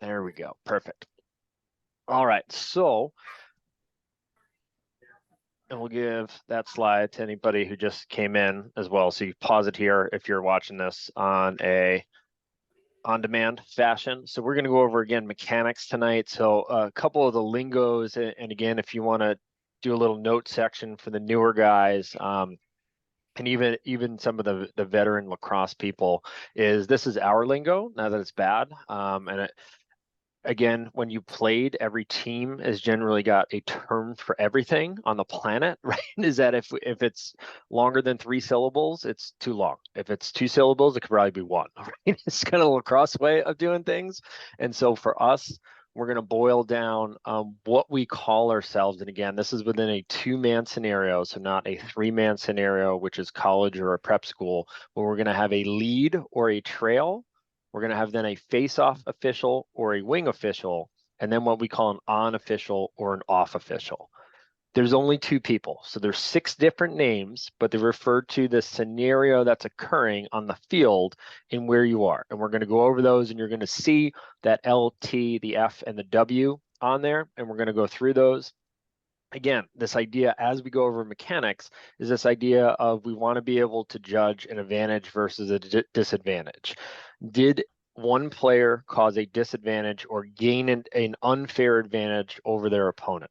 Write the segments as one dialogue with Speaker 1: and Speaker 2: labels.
Speaker 1: There we go. Perfect. All right. So, and we'll give that slide to anybody who just came in as well. So you pause it here if you're watching this on a on-demand fashion. So we're going to go over again mechanics tonight. So a couple of the lingos, and again, if you want to do a little note section for the newer guys, and even some of the veteran lacrosse people, is this is our lingo. Now that it's bad, again, when you played, every team has generally got a term for everything on the planet, right? Is that if it's longer than 3 syllables, it's too long. If it's 2 syllables, it could probably be one, right? It's kind of a lacrosse way of doing things. And so for us, we're going to boil down what we call ourselves. And again, this is within a 2-man scenario, so not a 3-man scenario, which is college or a prep school, where we're going to have a lead or a trail. We're going to have then a face-off official or a wing official, and then what we call an on official or an off official. There's only 2 people, so there's 6 different names, but they refer to the scenario that's occurring on the field and where you are. And we're going to go over those, and you're going to see that L, T, the F, and the W on there, and we're going to go through those. Again, this idea as we go over mechanics is this idea of we want to be able to judge an advantage versus a disadvantage. Did one player cause a disadvantage or gain an unfair advantage over their opponent?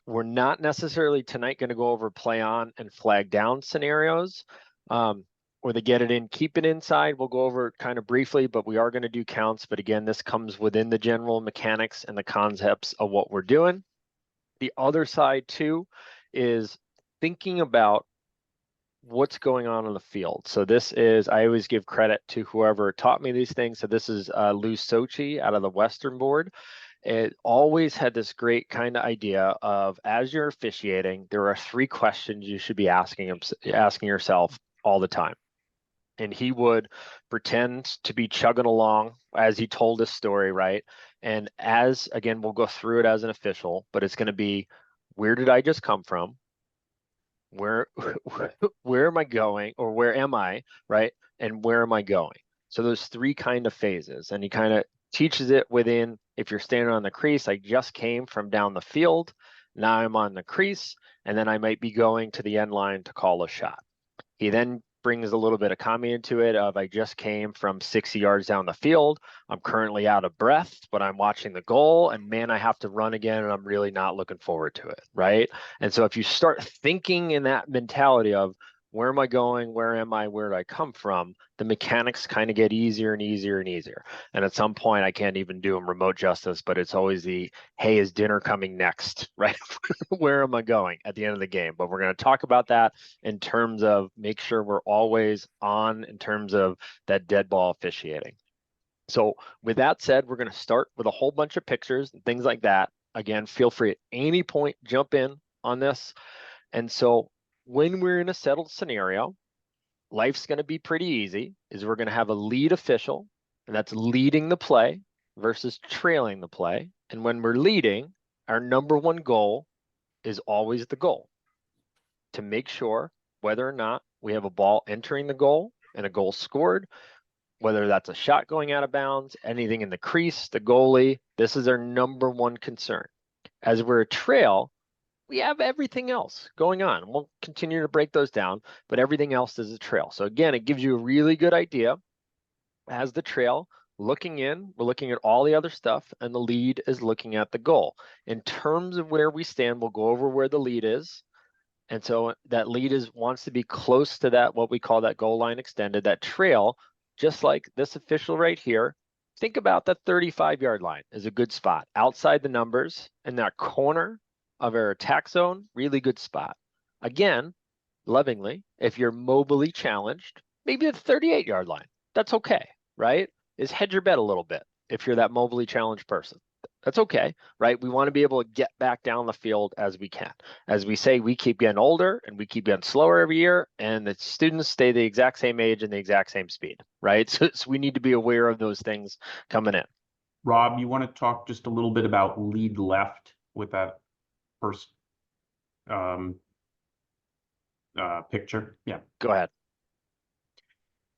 Speaker 1: We're not necessarily tonight going to go over play on and flag down scenarios, or the get it in, keep it inside. We'll go over it kind of briefly, but we are going to do counts. But again, this comes within the general mechanics and the concepts of what we're doing. The other side too is thinking about what's going on the field. So this is, I always give credit to whoever taught me these things. So this is Lou Sochi out of the Western board. It always had this great kind of idea of, as you're officiating, there are 3 questions you should be asking yourself all the time. And he would pretend to be chugging along as he told his story, right? And as, again, we'll go through it as an official, but it's going to be, where did I just come from? Where am I going, or where am I, right? And where am I going? So those 3 kind of phases, and he kind of teaches it within, if you're standing on the crease, I just came from down the field, now I'm on the crease, and then I might be going to the end line to call a shot. He then brings a little bit of comedy into it of, I just came from 60 yards down the field. I'm currently out of breath, but I'm watching the goal, and man, I have to run again, and I'm really not looking forward to it, right? And so if you start thinking in that mentality of, where am I going? Where am I? Where did I come from? The mechanics kind of get easier and easier and easier. And at some point, I can't even do them remote justice, but it's always the, hey, is dinner coming next, right? Where am I going at the end of the game? But we're going to talk about that in terms of make sure we're always on in terms of that dead ball officiating. So with that said, we're going to start with a whole bunch of pictures and things like that. Again, feel free at any point, jump in on this. And so when we're in a settled scenario, life's going to be pretty easy, is we're going to have a lead official, and that's leading the play versus trailing the play. And when we're leading, our number one goal is always the goal, to make sure whether or not we have a ball entering the goal and a goal scored, whether that's a shot going out of bounds, anything in the crease, the goalie. This is our number one concern. As we're a trail, we have everything else going on. We'll continue to break those down, but everything else is a trail. So again, it gives you a really good idea as the trail. Looking in, we're looking at all the other stuff, and the lead is looking at the goal. In terms of where we stand, we'll go over where the lead is. And so that lead wants to be close to that, what we call that goal line extended, that trail, just like this official right here. Think about that 35-yard line is a good spot. Outside the numbers in that corner of our attack zone, really good spot. Again, lovingly, if you're mobily challenged, maybe the 38-yard line. That's okay, right? Is hedge your bet a little bit if you're that mobily challenged person. That's okay, right? We want to be able to get back down the field as we can. As we say, we keep getting older and we keep getting slower every year, and the students stay the exact same age and the exact same speed, right? So we need to be aware of those things coming in.
Speaker 2: Rob, you want to talk just a little bit about lead left with that first picture? Yeah.
Speaker 1: Go ahead.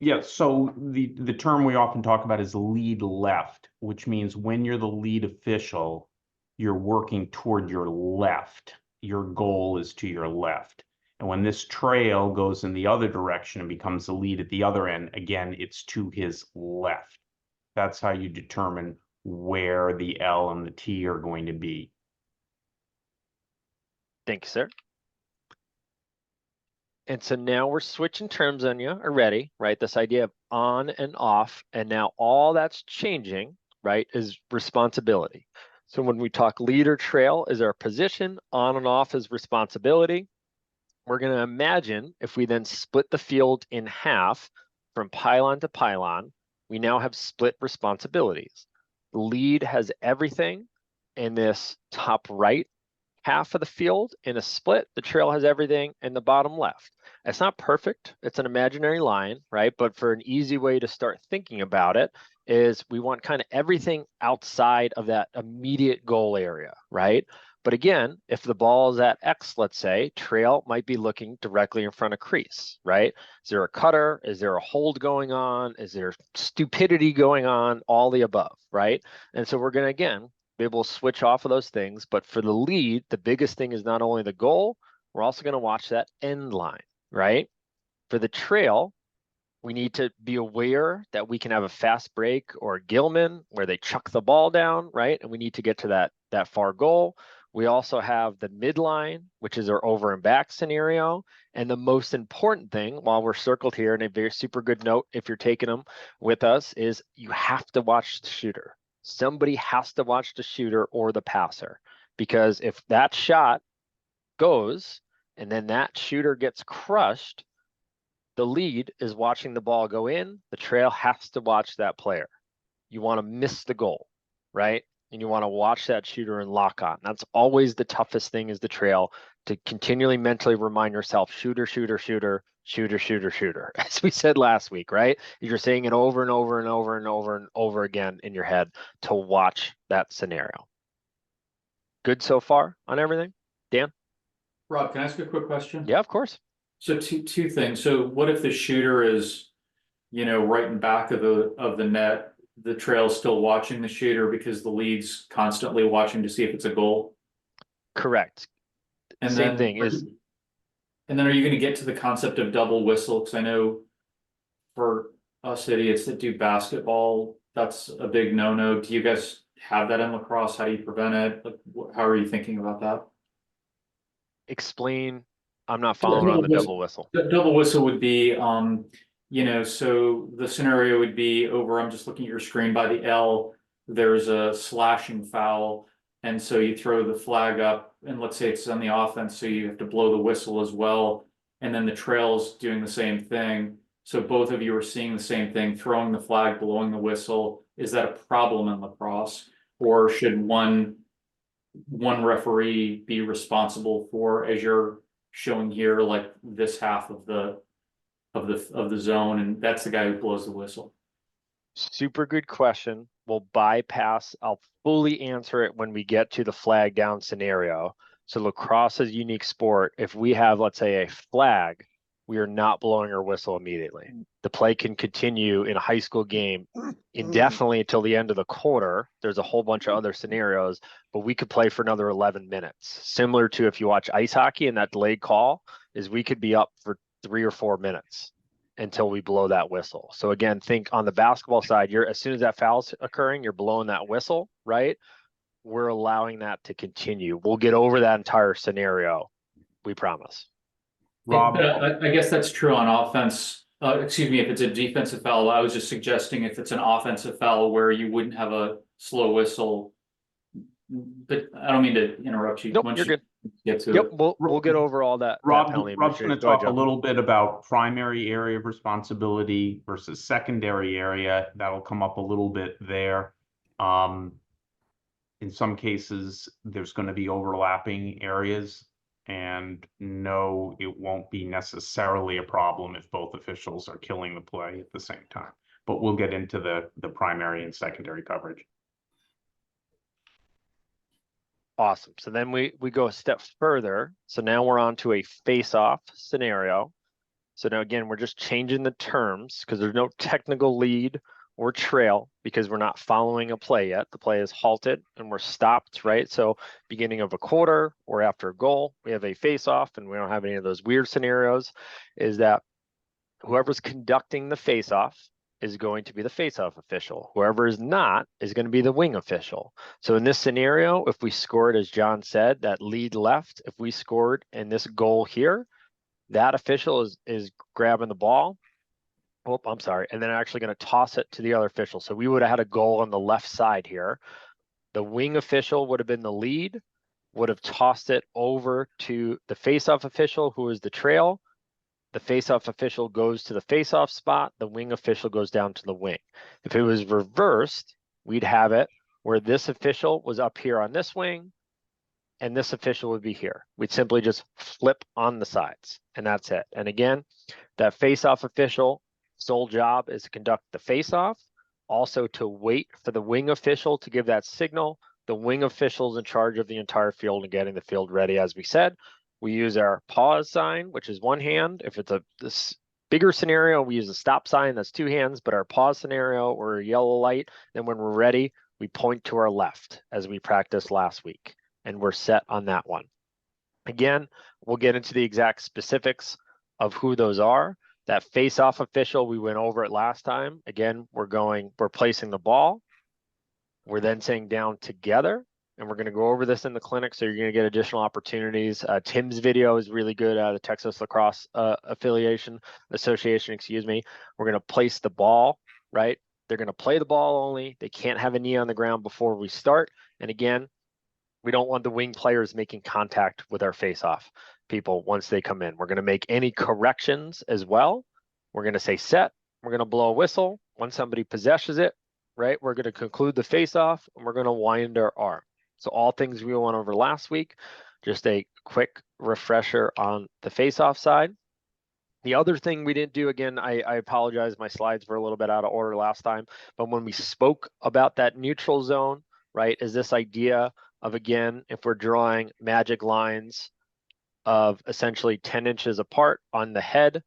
Speaker 2: Yeah, so the term we often talk about is lead left, which means when you're the lead official, you're working toward your left. Your goal is to your left. And when this trail goes in the other direction and becomes the lead at the other end, again, it's to his left. That's how you determine where the L and the T are going to be.
Speaker 1: Thank you, sir. And so now we're switching terms on you already, right? This idea of on and off, and now all that's changing, right, is responsibility. So when we talk lead or trail is our position, on and off is responsibility. We're going to imagine if we then split the field in half from pylon to pylon, we now have split responsibilities. The lead has everything in this top right half of the field. In a split, the trail has everything in the bottom left. It's not perfect. It's an imaginary line, right? But for an easy way to start thinking about it is we want kind of everything outside of that immediate goal area, right? But again, if the ball is at X, let's say, trail might be looking directly in front of crease, right? Is there a cutter? Is there a hold going on? Is there stupidity going on? All the above, right? And so we're going to, again, be able to switch off of those things. But for the lead, the biggest thing is not only the goal, we're also going to watch that end line, right? For the trail, we need to be aware that we can have a fast break or a Gilman where they chuck the ball down, right? And we need to get to that far goal. We also have the midline, which is our over and back scenario. And the most important thing, while we're circled here, and a very super good note if you're taking them with us, is you have to watch the shooter. Somebody has to watch the shooter or the passer, because if that shot goes and then that shooter gets crushed, the lead is watching the ball go in. The trail has to watch that player. You want to miss the goal, right? And you want to watch that shooter and lock on. That's always the toughest thing is the trail, to continually mentally remind yourself, shooter, shooter, shooter, shooter, shooter, shooter, as we said last week, right? You're saying it over and over and over and over and over again in your head to watch that scenario. Good so far on everything? Dan?
Speaker 3: Rob, can I ask a quick question?
Speaker 1: Yeah, of course.
Speaker 3: So two things. So what if the shooter is, right in back of the net, the trail's still watching the shooter because the lead's constantly watching to see if it's a goal?
Speaker 1: Correct.
Speaker 3: And
Speaker 1: Same
Speaker 3: then
Speaker 1: thing is,
Speaker 3: and then are you going to get to the concept of double whistle? Because I know for us idiots that do basketball, that's a big no-no. Do you guys have that in lacrosse? How do you prevent it? Like, how are you thinking about that?
Speaker 1: explain. I'm not following on the double whistle.
Speaker 3: The double whistle would be, so the scenario would be over, I'm just looking at your screen by the L, there's a slashing foul. And so you throw the flag up and let's say it's on the offense, so you have to blow the whistle as well. And then the trail's doing the same thing. So both of you are seeing the same thing, throwing the flag, blowing the whistle. Is that a problem in lacrosse? Or should one referee be responsible for, as you're showing here, like this half of the zone, and that's the guy who blows the whistle?
Speaker 1: Super good question. We'll bypass, I'll fully answer it when we get to the flag down scenario. So lacrosse is a unique sport. If we have, let's say, a flag, we are not blowing our whistle immediately. The play can continue in a high school game indefinitely until the end of the quarter. There's a whole bunch of other scenarios, but we could play for another 11 minutes. Similar to if you watch ice hockey and that delayed call is we could be up for 3 or 4 minutes until we blow that whistle. So again, think on the basketball side, you're as soon as that foul's occurring, you're blowing that whistle, right? We're allowing that to continue. We'll get over that entire scenario. We promise.
Speaker 2: Rob,
Speaker 3: But I guess that's true on offense. Excuse me, if it's a defensive foul, I was just suggesting if it's an offensive foul where you wouldn't have a slow whistle. But I don't mean to interrupt you.
Speaker 1: Nope,
Speaker 3: Once
Speaker 1: you're
Speaker 3: you
Speaker 1: good.
Speaker 3: get to
Speaker 1: Yep,
Speaker 3: it.
Speaker 1: we'll get over all that.
Speaker 2: Rob's
Speaker 1: penalty
Speaker 2: going to
Speaker 1: Go ahead,
Speaker 2: talk a
Speaker 1: Joe.
Speaker 2: little bit about primary area of responsibility versus secondary area. That'll come up a little bit there. In some cases, there's going to be overlapping areas, and no, it won't be necessarily a problem if both officials are killing the play at the same time. But we'll get into the primary and secondary coverage.
Speaker 1: Awesome. So then we go a step further. So now we're on to a face-off scenario. So now again, we're just changing the terms because there's no technical lead or trail because we're not following a play yet. The play is halted and we're stopped, right? So beginning of a quarter or after a goal, we have a face-off, and we don't have any of those weird scenarios. Is that whoever's conducting the face-off is going to be the face-off official. Whoever is not is going to be the wing official. So in this scenario, if we scored, as John said, that lead left, if we scored in this goal here, that official is grabbing the ball. Oh, I'm sorry. And then actually going to toss it to the other official. So we would have had a goal on the left side here. The wing official would have been the lead, would have tossed it over to the face-off official, who is the trail. The face-off official goes to the face-off spot. The wing official goes down to the wing. If it was reversed, we'd have it where this official was up here on this wing, and this official would be here. We'd simply just flip on the sides, and that's it. And again, that face-off official sole job is to conduct the face-off, also to wait for the wing official to give that signal. The wing official is in charge of the entire field and getting the field ready. As we said, we use our pause sign, which is one hand. If it's this bigger scenario, we use a stop sign, that's two hands, but our pause scenario or a yellow light, then when we're ready, we point to our left as we practiced last week, and we're set on that one. Again, we'll get into the exact specifics of who those are. That face-off official, we went over it last time. Again, we're placing the ball. We're then saying down together, and we're going to go over this in the clinic, so you're going to get additional opportunities. Tim's video is really good out of the Texas Lacrosse Association, excuse me. We're going to place the ball, right? They're going to play the ball only. They can't have a knee on the ground before we start. And again, we don't want the wing players making contact with our face-off people once they come in. We're going to make any corrections as well. We're going to say set. We're going to blow a whistle. Once somebody possesses it, right, we're going to conclude the face-off, and we're going to wind our arm. So all things we went over last week, just a quick refresher on the face-off side. The other thing we didn't do, again, I apologize, my slides were a little bit out of order last time, but when we spoke about that neutral zone, right, is this idea of, again, if we're drawing magic lines of essentially 10 inches apart on the head,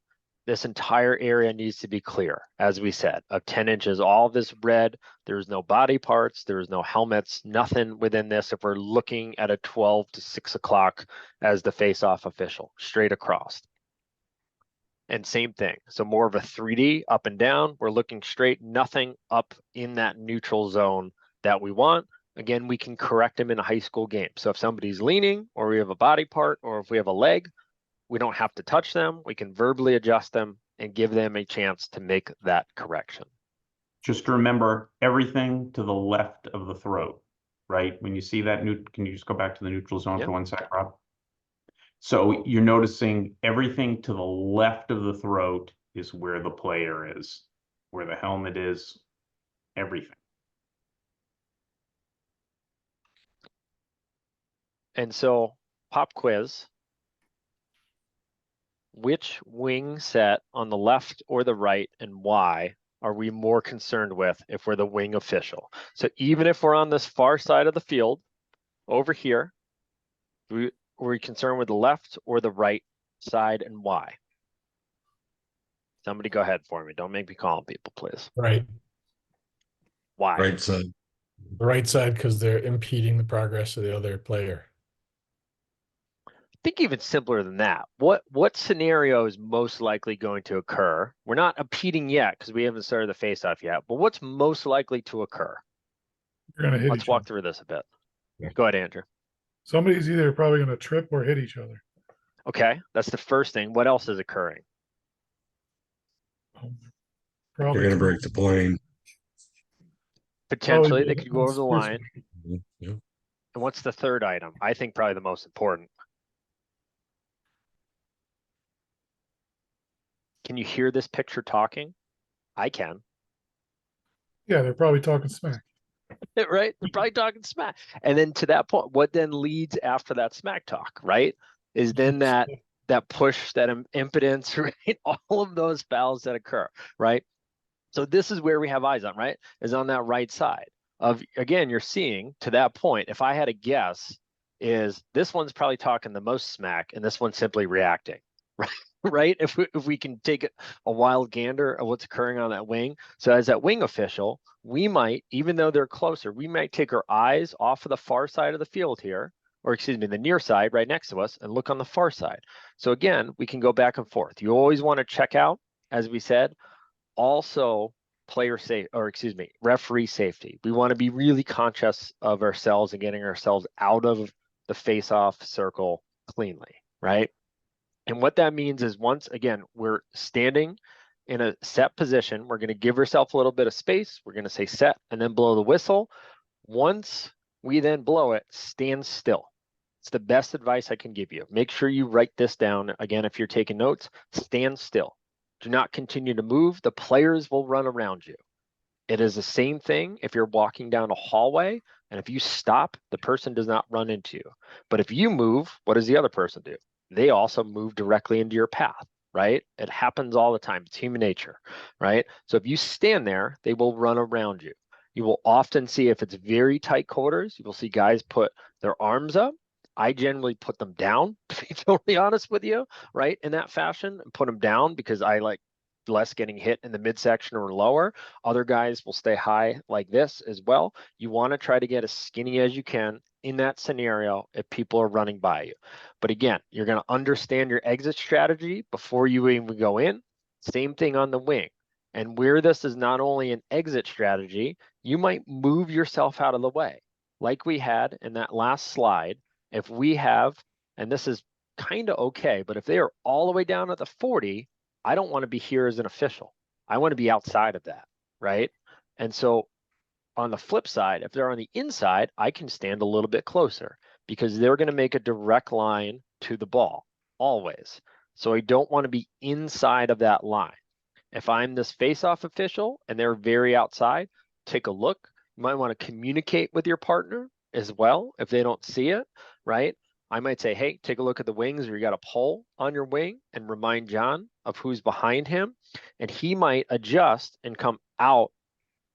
Speaker 1: this entire area needs to be clear, as we said, of 10 inches. All this red, there's no body parts, there's no helmets, nothing within this if we're looking at a 12 to 6 o'clock as the face-off official, straight across. And same thing, so more of a 3D up and down, we're looking straight, nothing up in that neutral zone that we want. Again, we can correct them in a high school game. So if somebody's leaning, or we have a body part, or if we have a leg, we don't have to touch them. We can verbally adjust them and give them a chance to make that correction.
Speaker 2: Just remember everything to the left of the throat, right? When you see that, can you just go back to the neutral zone for 1 sec, Rob? So you're noticing everything to the left of the throat is where the player is, where the helmet is, everything.
Speaker 1: And so, pop quiz. Which wing set on the left or the right, and why are we more concerned with if we're the wing official? So even if we're on this far side of the field, over here, were we concerned with the left or the right side, and why? Somebody go ahead for me. Don't make me call people, please.
Speaker 4: Right.
Speaker 1: Why?
Speaker 5: Right side.
Speaker 4: The right side, because they're impeding the progress of the other player.
Speaker 1: I think even simpler than that. What scenario is most likely going to occur? We're not impeding yet because we haven't started the face-off yet, but what's most likely to occur?
Speaker 6: You're gonna hit
Speaker 1: Let's
Speaker 6: each
Speaker 1: walk
Speaker 6: other.
Speaker 1: through this a bit.
Speaker 5: Yeah.
Speaker 1: Go ahead, Andrew.
Speaker 6: Somebody's either probably gonna trip or hit each other.
Speaker 1: Okay, that's the first thing. What else is occurring?
Speaker 5: They're
Speaker 6: Probably
Speaker 5: gonna break the plane.
Speaker 1: Potentially,
Speaker 6: Probably
Speaker 1: they could go over the line.
Speaker 5: Yeah.
Speaker 1: And what's the third item? I think probably the most important. Can you hear this picture talking? I can.
Speaker 6: Yeah, they're probably talking smack.
Speaker 1: Right? They're probably talking smack. And then to that point, what then leads after that smack talk, right? Is then that push, that impotence, right? All of those fouls that occur, right? So this is where we have eyes on, right? Is on that right side of, again, you're seeing to that point, if I had a guess, is this one's probably talking the most smack and this one's simply reacting, right? right? If we can take a wild gander of what's occurring on that wing. So as that wing official, we might, even though they're closer, we might take our eyes off of the far side of the field here, or excuse me, the near side right next to us, and look on the far side. So again, we can go back and forth. You always want to check out, as we said, also player safe, or excuse me, referee safety. We want to be really conscious of ourselves and getting ourselves out of the face-off circle cleanly, right? And what that means is once again, we're standing in a set position, we're going to give ourselves a little bit of space. We're going to say set and then blow the whistle. Once we then blow it, stand still. It's the best advice I can give you. Make sure you write this down. Again, if you're taking notes, stand still. Do not continue to move. The players will run around you. It is the same thing if you're walking down a hallway, and if you stop, the person does not run into you. But if you move, what does the other person do? They also move directly into your path, right? It happens all the time. It's human nature, right? So if you stand there, they will run around you. You will often see, if it's very tight quarters, you will see guys put their arms up. I generally put them down, to be totally honest with you, right? In that fashion, and put them down because I like less getting hit in the midsection or lower. Other guys will stay high like this as well. You want to try to get as skinny as you can in that scenario if people are running by you. But again, you're going to understand your exit strategy before you even go in. Same thing on the wing. And where this is not only an exit strategy, you might move yourself out of the way. Like we had in that last slide, if we have, and this is kind of okay, but if they are all the way down at the 40, I don't want to be here as an official. I want to be outside of that, right? And so on the flip side, if they're on the inside, I can stand a little bit closer because they're going to make a direct line to the ball always. So I don't want to be inside of that line. If I'm this face-off official and they're very outside, take a look. You might want to communicate with your partner as well if they don't see it, right? I might say, hey, take a look at the wings, or you got a pole on your wing, and remind John of who's behind him. And he might adjust and come out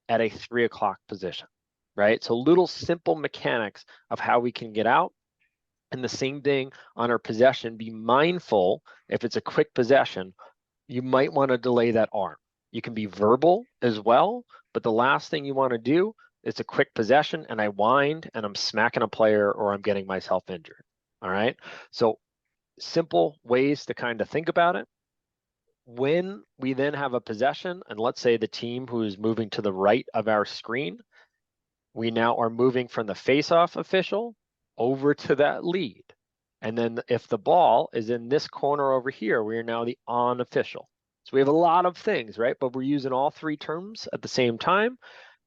Speaker 1: at a 3 o'clock position, right? So little simple mechanics of how we can get out. And the same thing on our possession, be mindful if it's a quick possession, you might want to delay that arm. You can be verbal as well, but the last thing you want to do is a quick possession and I wind and I'm smacking a player or I'm getting myself injured. All right. So simple ways to kind of think about it. When we then have a possession, and let's say the team who is moving to the right of our screen, we now are moving from the face-off official over to that lead. And then if the ball is in this corner over here, we are now the on official. So we have a lot of things, right? But we're using all three terms at the same time.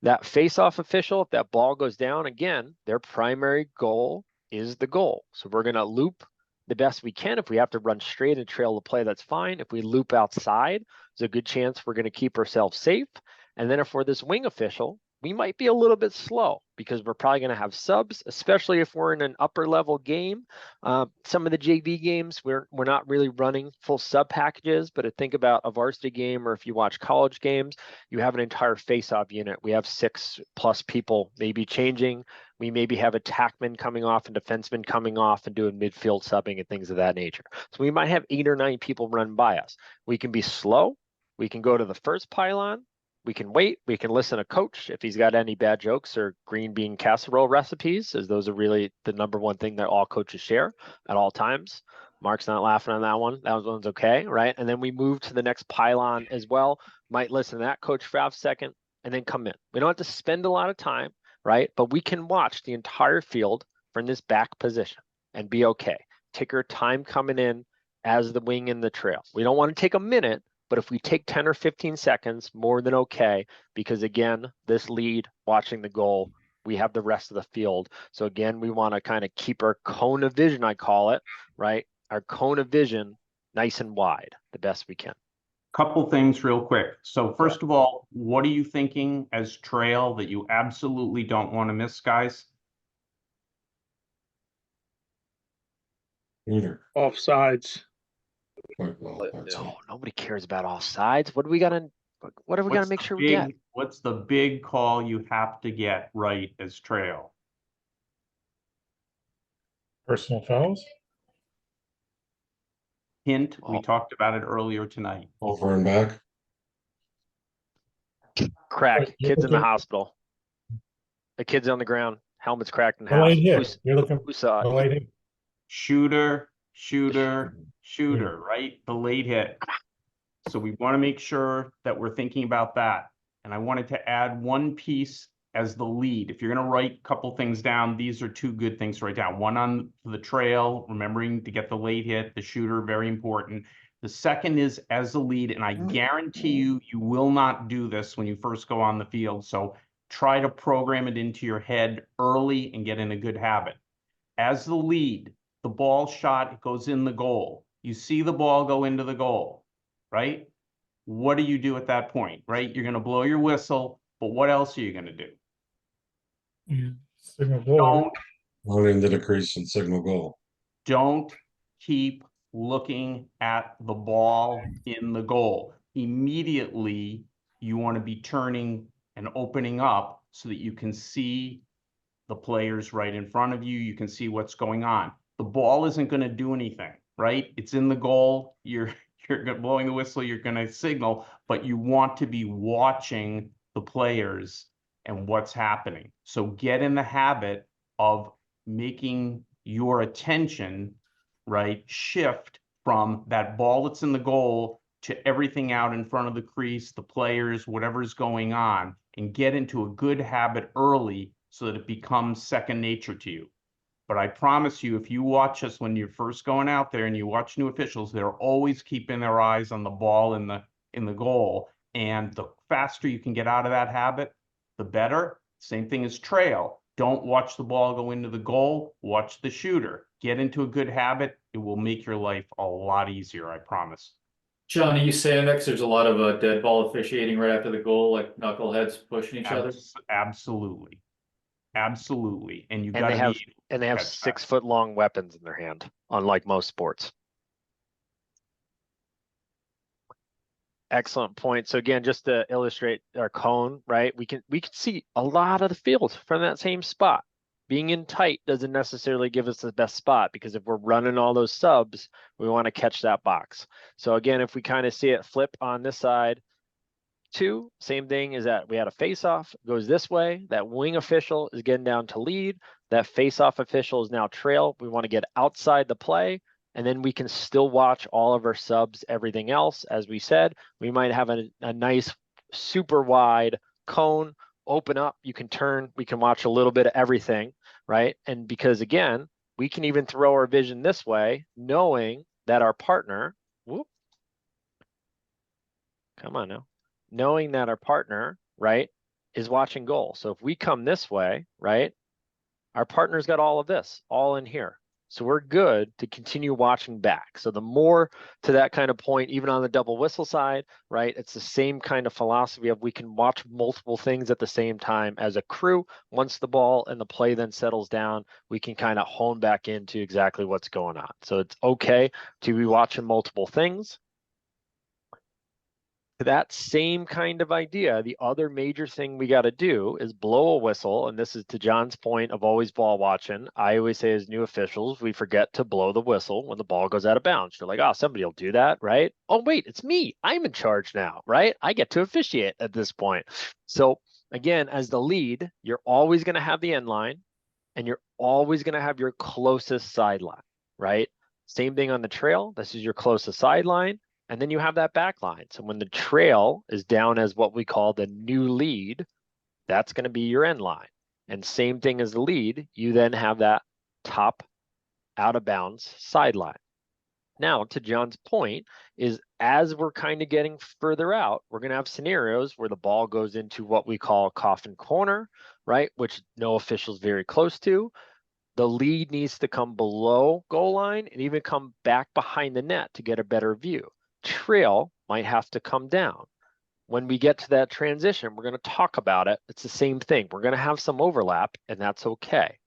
Speaker 1: That face-off official, if that ball goes down, again, their primary goal is the goal. So we're going to loop the best we can. If we have to run straight and trail the play, that's fine. If we loop outside, there's a good chance we're going to keep ourselves safe. And then if we're this wing official, we might be a little bit slow because we're probably going to have subs, especially if we're in an upper level game. Some of the JV games, we're not really running full sub packages, but think about a varsity game, or if you watch college games, you have an entire face-off unit. We have 6+ people maybe changing. We maybe have attackmen coming off and defensemen coming off and doing midfield subbing and things of that nature. So we might have 8 or 9 people run by us. We can be slow. We can go to the first pylon. We can wait. We can listen to coach if he's got any bad jokes or green bean casserole recipes, as those are really the number one thing that all coaches share at all times. Mark's not laughing on that one. That one's okay, right? And then we move to the next pylon as well. Might listen to that coach for half a second and then come in. We don't have to spend a lot of time, right? But we can watch the entire field from this back position and be okay. Take our time coming in as the wing in the trail. We don't want to take a minute, but if we take 10 or 15 seconds, more than okay, because again, this lead, watching the goal, we have the rest of the field. So again, we want to kind of keep our cone of vision, I call it, right? Our cone of vision nice and wide, the best we can.
Speaker 2: Couple things real quick. So first of all, what are you thinking as trail that you absolutely don't want to miss, guys?
Speaker 7: Offsides.
Speaker 1: No, nobody cares about offsides. What are we gonna make sure we get?
Speaker 2: What's the big call you have to get right as trail?
Speaker 6: Personal fouls.
Speaker 2: Hint, we
Speaker 1: Oh.
Speaker 2: talked about it earlier tonight.
Speaker 5: Over and back.
Speaker 1: Crack,
Speaker 4: You're
Speaker 1: kids in the
Speaker 4: looking-
Speaker 1: hospital. The kid's on the ground, helmet's cracked in
Speaker 4: The
Speaker 1: half.
Speaker 4: light hit.
Speaker 1: Who's-
Speaker 4: You're looking
Speaker 1: Who saw
Speaker 4: the
Speaker 1: it?
Speaker 4: light hit.
Speaker 2: Shooter,
Speaker 1: shooter.
Speaker 2: shooter, right? The late hit. So we want to make sure that we're thinking about that. And I wanted to add one piece as the lead. If you're going to write a couple things down, these are two good things to write down. One on the trail, remembering to get the late hit, the shooter, very important. The second is as the lead, and I guarantee you, you will not do this when you first go on the field. So try to program it into your head early and get in a good habit. As the lead, the ball shot, it goes in the goal. You see the ball go into the goal, right? What do you do at that point, right? You're going to blow your whistle, but what else are you going to do?
Speaker 6: You signal goal.
Speaker 2: Don't
Speaker 5: Run into the crease and signal goal.
Speaker 2: don't keep looking at the ball in the goal. Immediately, you want to be turning and opening up so that you can see the players right in front of you. You can see what's going on. The ball isn't going to do anything, right? It's in the goal. You're blowing the whistle. You're going to signal, but you want to be watching the players and what's happening. So get in the habit of making your attention, right, shift from that ball that's in the goal to everything out in front of the crease, the players, whatever's going on, and get into a good habit early so that it becomes second nature to you. But I promise you, if you watch us when you're first going out there and you watch new officials, they're always keeping their eyes on the ball in the goal. And the faster you can get out of that habit, the better. Same thing as trail. Don't watch the ball go into the goal, watch the shooter. Get into a good habit. It will make your life a lot easier, I promise.
Speaker 3: John, are you saying that 'cause there's a lot of dead ball officiating right after the goal, like knuckleheads pushing each other?
Speaker 2: Absolutely. Absolutely. And you
Speaker 1: And
Speaker 2: got
Speaker 1: they
Speaker 2: to
Speaker 1: have
Speaker 2: be
Speaker 1: and they have
Speaker 2: catch that.
Speaker 1: 6 foot long weapons in their hand, unlike most sports. Excellent point. So again, just to illustrate our cone, right? We can see a lot of the field from that same spot. Being in tight doesn't necessarily give us the best spot, because if we're running all those subs, we want to catch that box. So again, if we kind of see it flip on this side, two, same thing is that we had a face-off, goes this way. That wing official is getting down to lead. That face-off official is now trail. We want to get outside the play, and then we can still watch all of our subs, everything else. As we said, we might have a nice super wide cone open up. You can turn, we can watch a little bit of everything, right? And because again, we can even throw our vision this way, knowing that our partner, whoop, come on now, knowing that our partner, right, is watching goal. So if we come this way, right, our partner's got all of this, all in here. So we're good to continue watching back. So the more to that kind of point, even on the double whistle side, right, it's the same kind of philosophy of we can watch multiple things at the same time as a crew. Once the ball and the play then settles down, we can kind of hone back into exactly what's going on. So it's okay to be watching multiple things. That same kind of idea, the other major thing we got to do is blow a whistle. And this is to John's point of always ball watching. I always say as new officials, we forget to blow the whistle when the ball goes out of bounds. You're like, oh, somebody will do that, right? Oh, wait, it's me. I'm in charge now, right? I get to officiate at this point. So again, as the lead, you're always going to have the end line, and you're always going to have your closest sideline, right? Same thing on the trail. This is your closest sideline. And then you have that back line. So when the trail is down as what we call the new lead, that's going to be your end line. And same thing as the lead, you then have that top out of bounds sideline. Now, to John's point, is as we're kind of getting further out, we're going to have scenarios where the ball goes into what we call coffin corner, right? Which no official's very close to. The lead needs to come below goal line and even come back behind the net to get a better view. Trail might have to come down. When we get to that transition, we're going to talk about it. It's the same thing. We're going to have some overlap, and that's okay.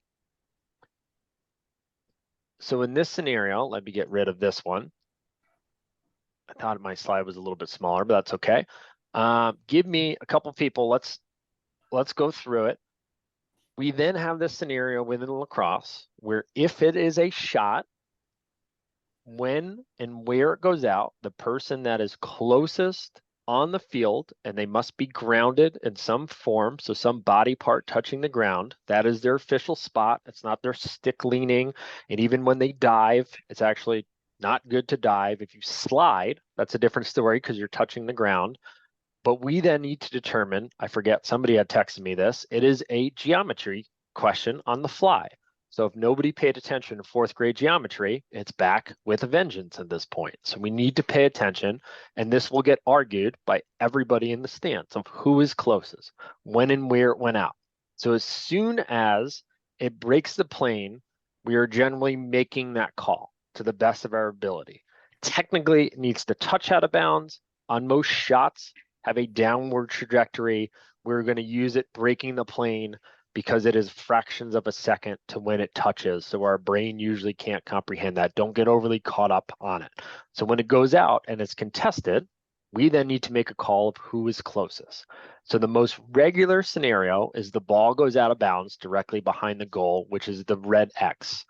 Speaker 1: So in this scenario, let me get rid of this one. I thought my slide was a little bit smaller, but that's okay. Give me a couple people. Let's go through it. We then have this scenario within lacrosse where if it is a shot, when and where it goes out, the person that is closest on the field, and they must be grounded in some form, so some body part touching the ground, that is their official spot. It's not their stick leaning. And even when they dive, it's actually not good to dive. If you slide, that's a different story because you're touching the ground. But we then need to determine, I forget, somebody had texted me this, it is a geometry question on the fly. So if nobody paid attention to fourth grade geometry, it's back with a vengeance at this point. So we need to pay attention, and this will get argued by everybody in the stands of who is closest, when and where it went out. So as soon as it breaks the plane, we are generally making that call to the best of our ability. Technically, it needs to touch out of bounds. On most shots, have a downward trajectory. We're going to use it breaking the plane because it is fractions of a second to when it touches. So our brain usually can't comprehend that. Don't get overly caught up on it. So when it goes out and it's contested, we then need to make a call of who is closest. So the most regular scenario is the ball goes out of bounds directly behind the goal, which is the red X.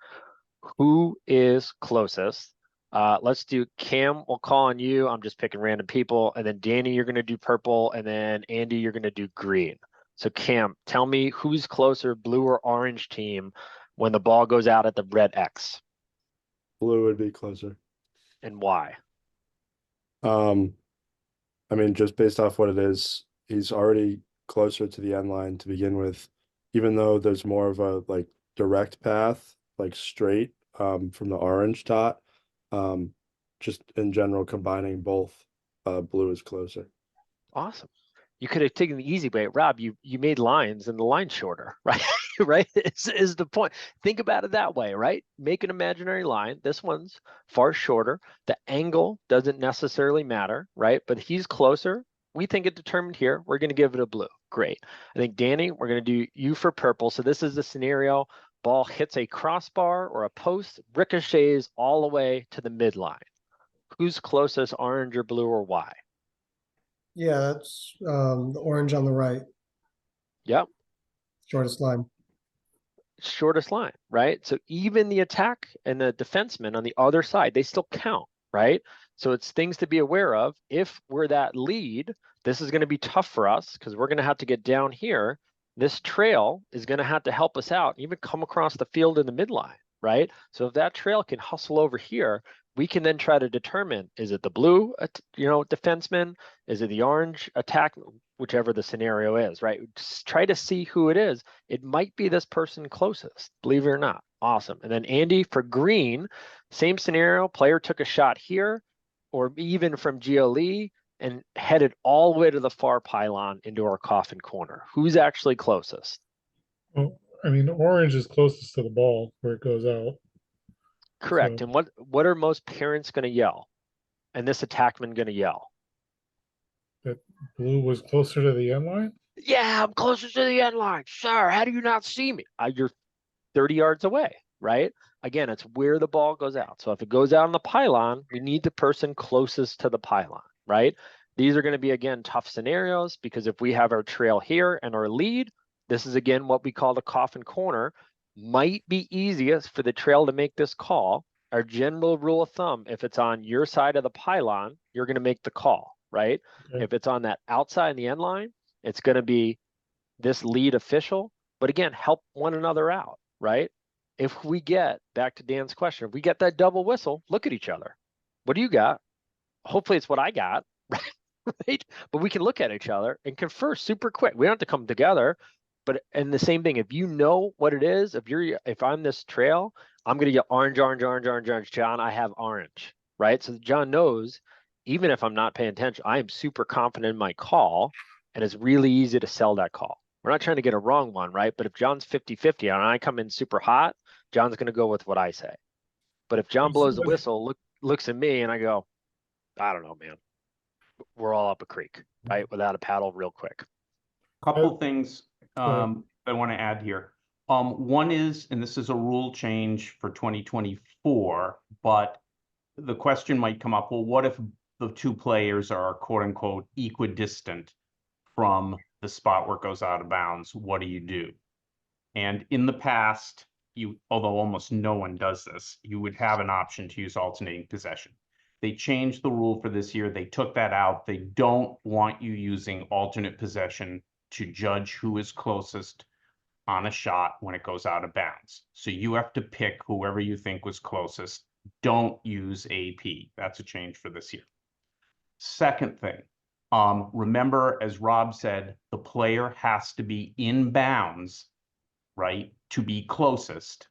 Speaker 1: Who is closest? Let's do Cam. We'll call on you. I'm just picking random people. And then Danny, you're going to do purple. And then Andy, you're going to do green. So Cam, tell me who's closer, blue or orange team, when the ball goes out at the red X,
Speaker 7: Blue would be closer.
Speaker 1: and why?
Speaker 7: I mean, just based off what it is, he's already closer to the end line to begin with, even though there's more of a like direct path, like straight from the orange dot. Just in general, combining both, blue is closer.
Speaker 1: Awesome. You could have taken the easy way. Rob, you made lines and the line shorter, right? Right? Is the point. Think about it that way, right? Make an imaginary line. This one's far shorter. The angle doesn't necessarily matter, right? But he's closer. We think it determined here. We're going to give it a blue. Great. I think, Danny, we're going to do you for purple. So this is the scenario. Ball hits a crossbar or a post, ricochets all the way to the midline. Who's closest, orange or blue, or why?
Speaker 8: Yeah, that's the orange on the right,
Speaker 1: Yep.
Speaker 8: shortest line.
Speaker 1: Shortest line, right? So even the attack and the defenseman on the other side, they still count, right? So it's things to be aware of. If we're that lead, this is going to be tough for us because we're going to have to get down here. This trail is going to have to help us out, even come across the field in the midline, right? So if that trail can hustle over here, we can then try to determine, is it the blue, defenseman? Is it the orange attack? Whichever the scenario is, right? Just try to see who it is. It might be this person closest, believe it or not. Awesome. And then Andy, for green, same scenario, player took a shot here, or even from GLE and headed all the way to the far pylon into our coffin corner. Who's actually closest?
Speaker 6: Well, I mean, orange is closest to the ball where it goes out.
Speaker 1: Correct.
Speaker 6: So-
Speaker 1: And what are most parents going to yell? And this attackman going to yell?
Speaker 6: Blue was closer to the end line?
Speaker 1: Yeah, I'm closest to the end line. Sir, how do you not see me? You're 30 yards away, right? Again, it's where the ball goes out. So if it goes out on the pylon, we need the person closest to the pylon, right? These are going to be, again, tough scenarios because if we have our trail here and our lead, this is, again, what we call the coffin corner. Might be easiest for the trail to make this call. Our general rule of thumb, if it's on your side of the pylon, you're going to make the call, right?
Speaker 6: Okay.
Speaker 1: If it's on that outside in the end line, it's going to be this lead official. But again, help one another out, right? If we get, back to Dan's question, if we get that double whistle, look at each other. What do you got? Hopefully it's what I got, right? But we can look at each other and confer super quick. We don't have to come together. But and the same thing, if you know what it is, if I'm this trail, I'm gonna get orange, orange, orange, orange, orange. John, I have orange, right? So John knows, even if I'm not paying attention, I am super confident in my call, and it's really easy to sell that call. We're not trying to get a wrong one, right? But if John's 50-50 and I come in super hot, John's gonna go with what I say. But if John blows the whistle, looks at me, and I go, I don't know, man. We're all up a creek, right? Without a paddle, real quick.
Speaker 2: Couple things
Speaker 6: ahead.
Speaker 2: I want to add here. One is, and this is a rule change for 2024, but the question might come up, well, what if the two players are quote unquote equidistant from the spot where it goes out of bounds? What do you do? And in the past, although almost no one does this, you would have an option to use alternating possession. They changed the rule for this year. They took that out. They don't want you using alternate possession to judge who is closest on a shot when it goes out of bounds. So you have to pick whoever you think was closest. Don't use AP. That's a change for this year. Second thing, remember, as Rob said, the player has to be in bounds, right, to be closest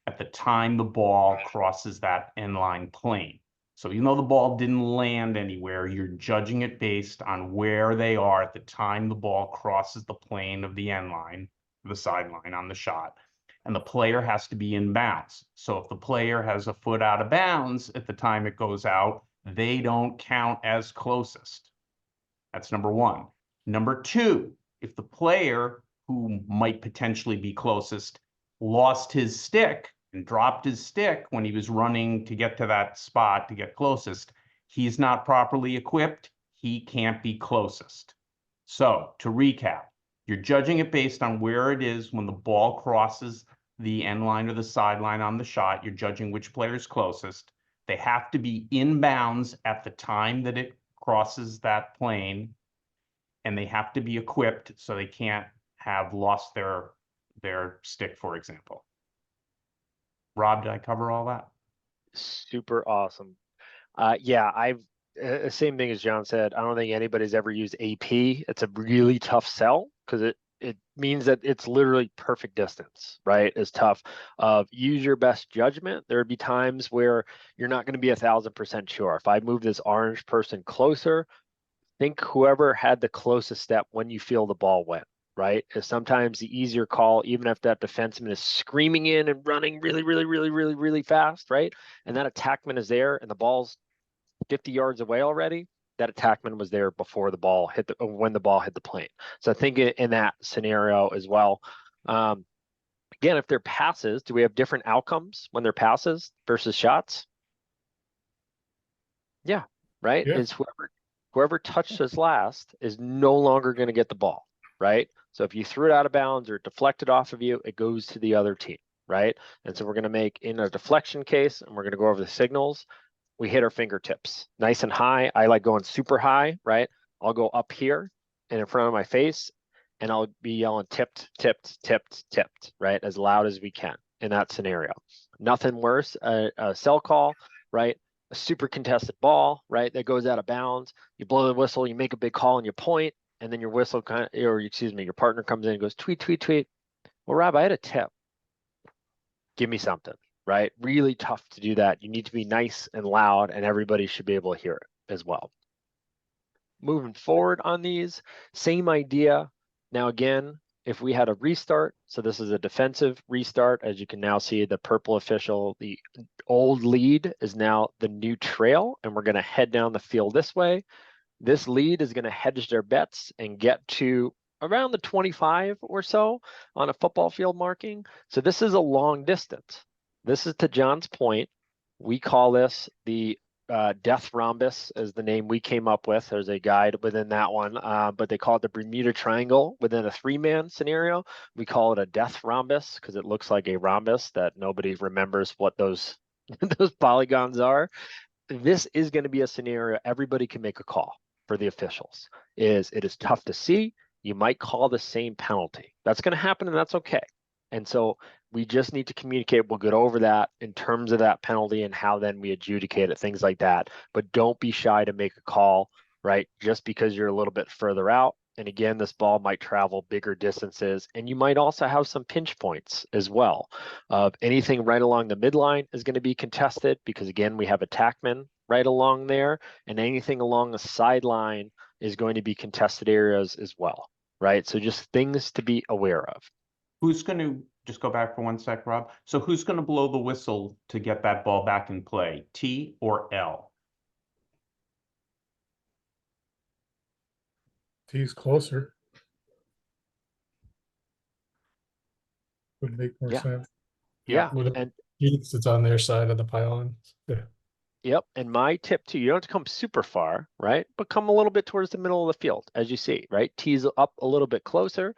Speaker 2: at the time the ball crosses that end line plane. So even though the ball didn't land anywhere, you're judging it based on where they are at the time the ball crosses the plane of the end line, the sideline on the shot. And the player has to be in bounds. So if the player has a foot out of bounds at the time it goes out, they don't count as closest. That's number one. Number two, if the player who might potentially be closest lost his stick and dropped his stick when he was running to get to that spot to get closest, he's not properly equipped, he can't be closest. So to recap, you're judging it based on where it is when the ball crosses the end line or the sideline on the shot. You're judging which player is closest. They have to be in bounds at the time that it crosses that plane, and they have to be equipped so they can't have lost their stick, for example. Rob, did I cover all that?
Speaker 1: Super awesome. Yeah, same thing as John said. I don't think anybody's ever used AP. It's a really tough sell because it means that it's literally perfect distance, right? It's tough. Use your best judgment. There would be times where you're not going to be 1,000% sure. If I move this orange person closer, think whoever had the closest step when you feel the ball went, right? Is sometimes the easier call, even if that defenseman is screaming in and running really fast, right? And that attackman is there and the ball's 50 yards away already. That attackman was there before the ball hit when the ball hit the plane. So I think in that scenario as well. Again, if they're passes, do we have different outcomes when they're passes versus shots? Yeah, right.
Speaker 6: Yeah.
Speaker 1: Is whoever touched us last is no longer going to get the ball, right? So if you threw it out of bounds or deflected off of you, it goes to the other team, right? And so we're going to make in a deflection case, and we're going to go over the signals. We hit our fingertips nice and high. I like going super high, right? I'll go up here and in front of my face, and I'll be yelling tipped, tipped, tipped, tipped, right? As loud as we can in that scenario. Nothing worse, a cell call, right? A super contested ball, right? That goes out of bounds. You blow the whistle, you make a big call and you point, and then your whistle your partner comes in and goes tweet, tweet, tweet. Well, Rob, I had a tip. Give me something. Right? Really tough to do that. You need to be nice and loud, and everybody should be able to hear it as well. Moving forward on these, same idea. Now, again, if we had a restart, so this is a defensive restart, as you can now see the purple official, the old lead is now the new trail, and we're going to head down the field this way. This lead is going to hedge their bets and get to around the 25 or so on a football field marking. So this is a long distance. This is to John's point. We call this the death rhombus is the name we came up with. There's a guide within that one, but they call it the Bermuda Triangle within a 3-man scenario. We call it a death rhombus because it looks like a rhombus that nobody remembers what those those polygons are. This is going to be a scenario everybody can make a call for the officials. It is tough to see. You might call the same penalty. That's going to happen, and that's okay. And so we just need to communicate. We'll get over that in terms of that penalty and how then we adjudicate it, things like that. But don't be shy to make a call, right? Just because you're a little bit further out. And again, this ball might travel bigger distances, and you might also have some pinch points as well. Anything right along the midline is going to be contested because, again, we have attackmen right along there, and anything along the sideline is going to be contested areas as well, right? So just things to be aware of.
Speaker 2: Who's going to, just go back for 1 sec, Rob? So who's going to blow the whistle to get that ball back in play, T or L?
Speaker 6: T's closer. Would make more
Speaker 1: Yeah.
Speaker 6: sense.
Speaker 1: Yeah.
Speaker 4: Would it-
Speaker 1: And
Speaker 4: It's on their side of the pylon. Yeah.
Speaker 1: yep. And my tip too, you don't have to come super far, right? But come a little bit towards the middle of the field, as you see, right? Tease up a little bit closer.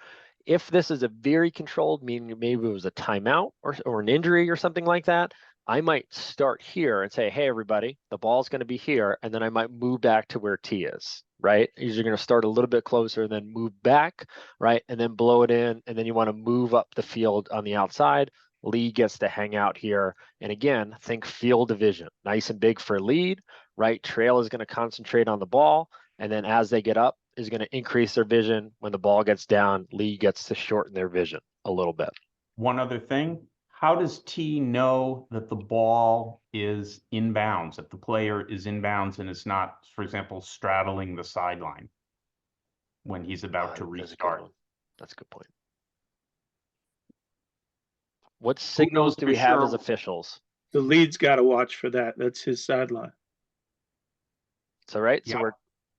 Speaker 1: if this is a very controlled, meaning maybe it was a timeout or an injury or something like that, I might start here and say, hey, everybody, the ball's going to be here. And then I might move back to where T is, right? You're going to start a little bit closer and then move back, right? And then blow it in. And then you want to move up the field on the outside. Lee gets to hang out here. And again, think field division, nice and big for lead, right? Trail is going to concentrate on the ball. And then as they get up, is going to increase their vision. When the ball gets down, Lee gets to shorten their vision a little bit.
Speaker 2: One other thing, how does T know that the ball is inbounds, that the player is inbounds and is not, for example, straddling the sideline when he's about to
Speaker 1: That's a good
Speaker 2: restart?
Speaker 1: one. That's a good point. What signals do
Speaker 2: for
Speaker 1: we have as
Speaker 2: sure?
Speaker 1: officials?
Speaker 9: The lead's got to watch for that. That's his sideline.
Speaker 1: So, right,
Speaker 2: Yeah.
Speaker 1: so we're,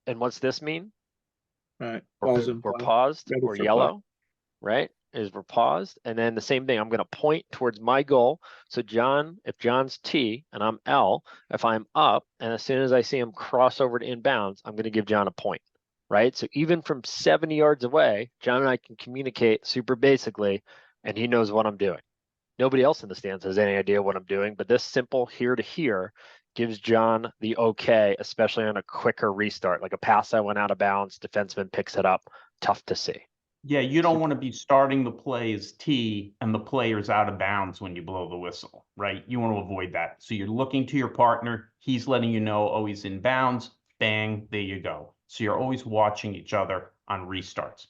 Speaker 1: and what's this mean?
Speaker 9: Right.
Speaker 1: We're,
Speaker 9: Balls in
Speaker 1: we're
Speaker 9: play.
Speaker 1: paused
Speaker 9: Ready
Speaker 1: or
Speaker 9: for play.
Speaker 1: yellow, right? Is we're paused. And then the same thing, I'm going to point towards my goal. So John, if John's T and I'm L, if I'm up, and as soon as I see him cross over to inbounds, I'm going to give John a point, right? So even from 70 yards away, John and I can communicate super basically, and he knows what I'm doing. Nobody else in the stands has any idea what I'm doing, but this simple here to here gives John the okay, especially on a quicker restart, like a pass that went out of bounds, defenseman picks it up, tough to see.
Speaker 2: Yeah, you don't want to be starting the play as T and the player's out of bounds when you blow the whistle, right? You want to avoid that. So you're looking to your partner, he's letting you know, oh, he's in bounds, bang, there you go. So you're always watching each other on restarts.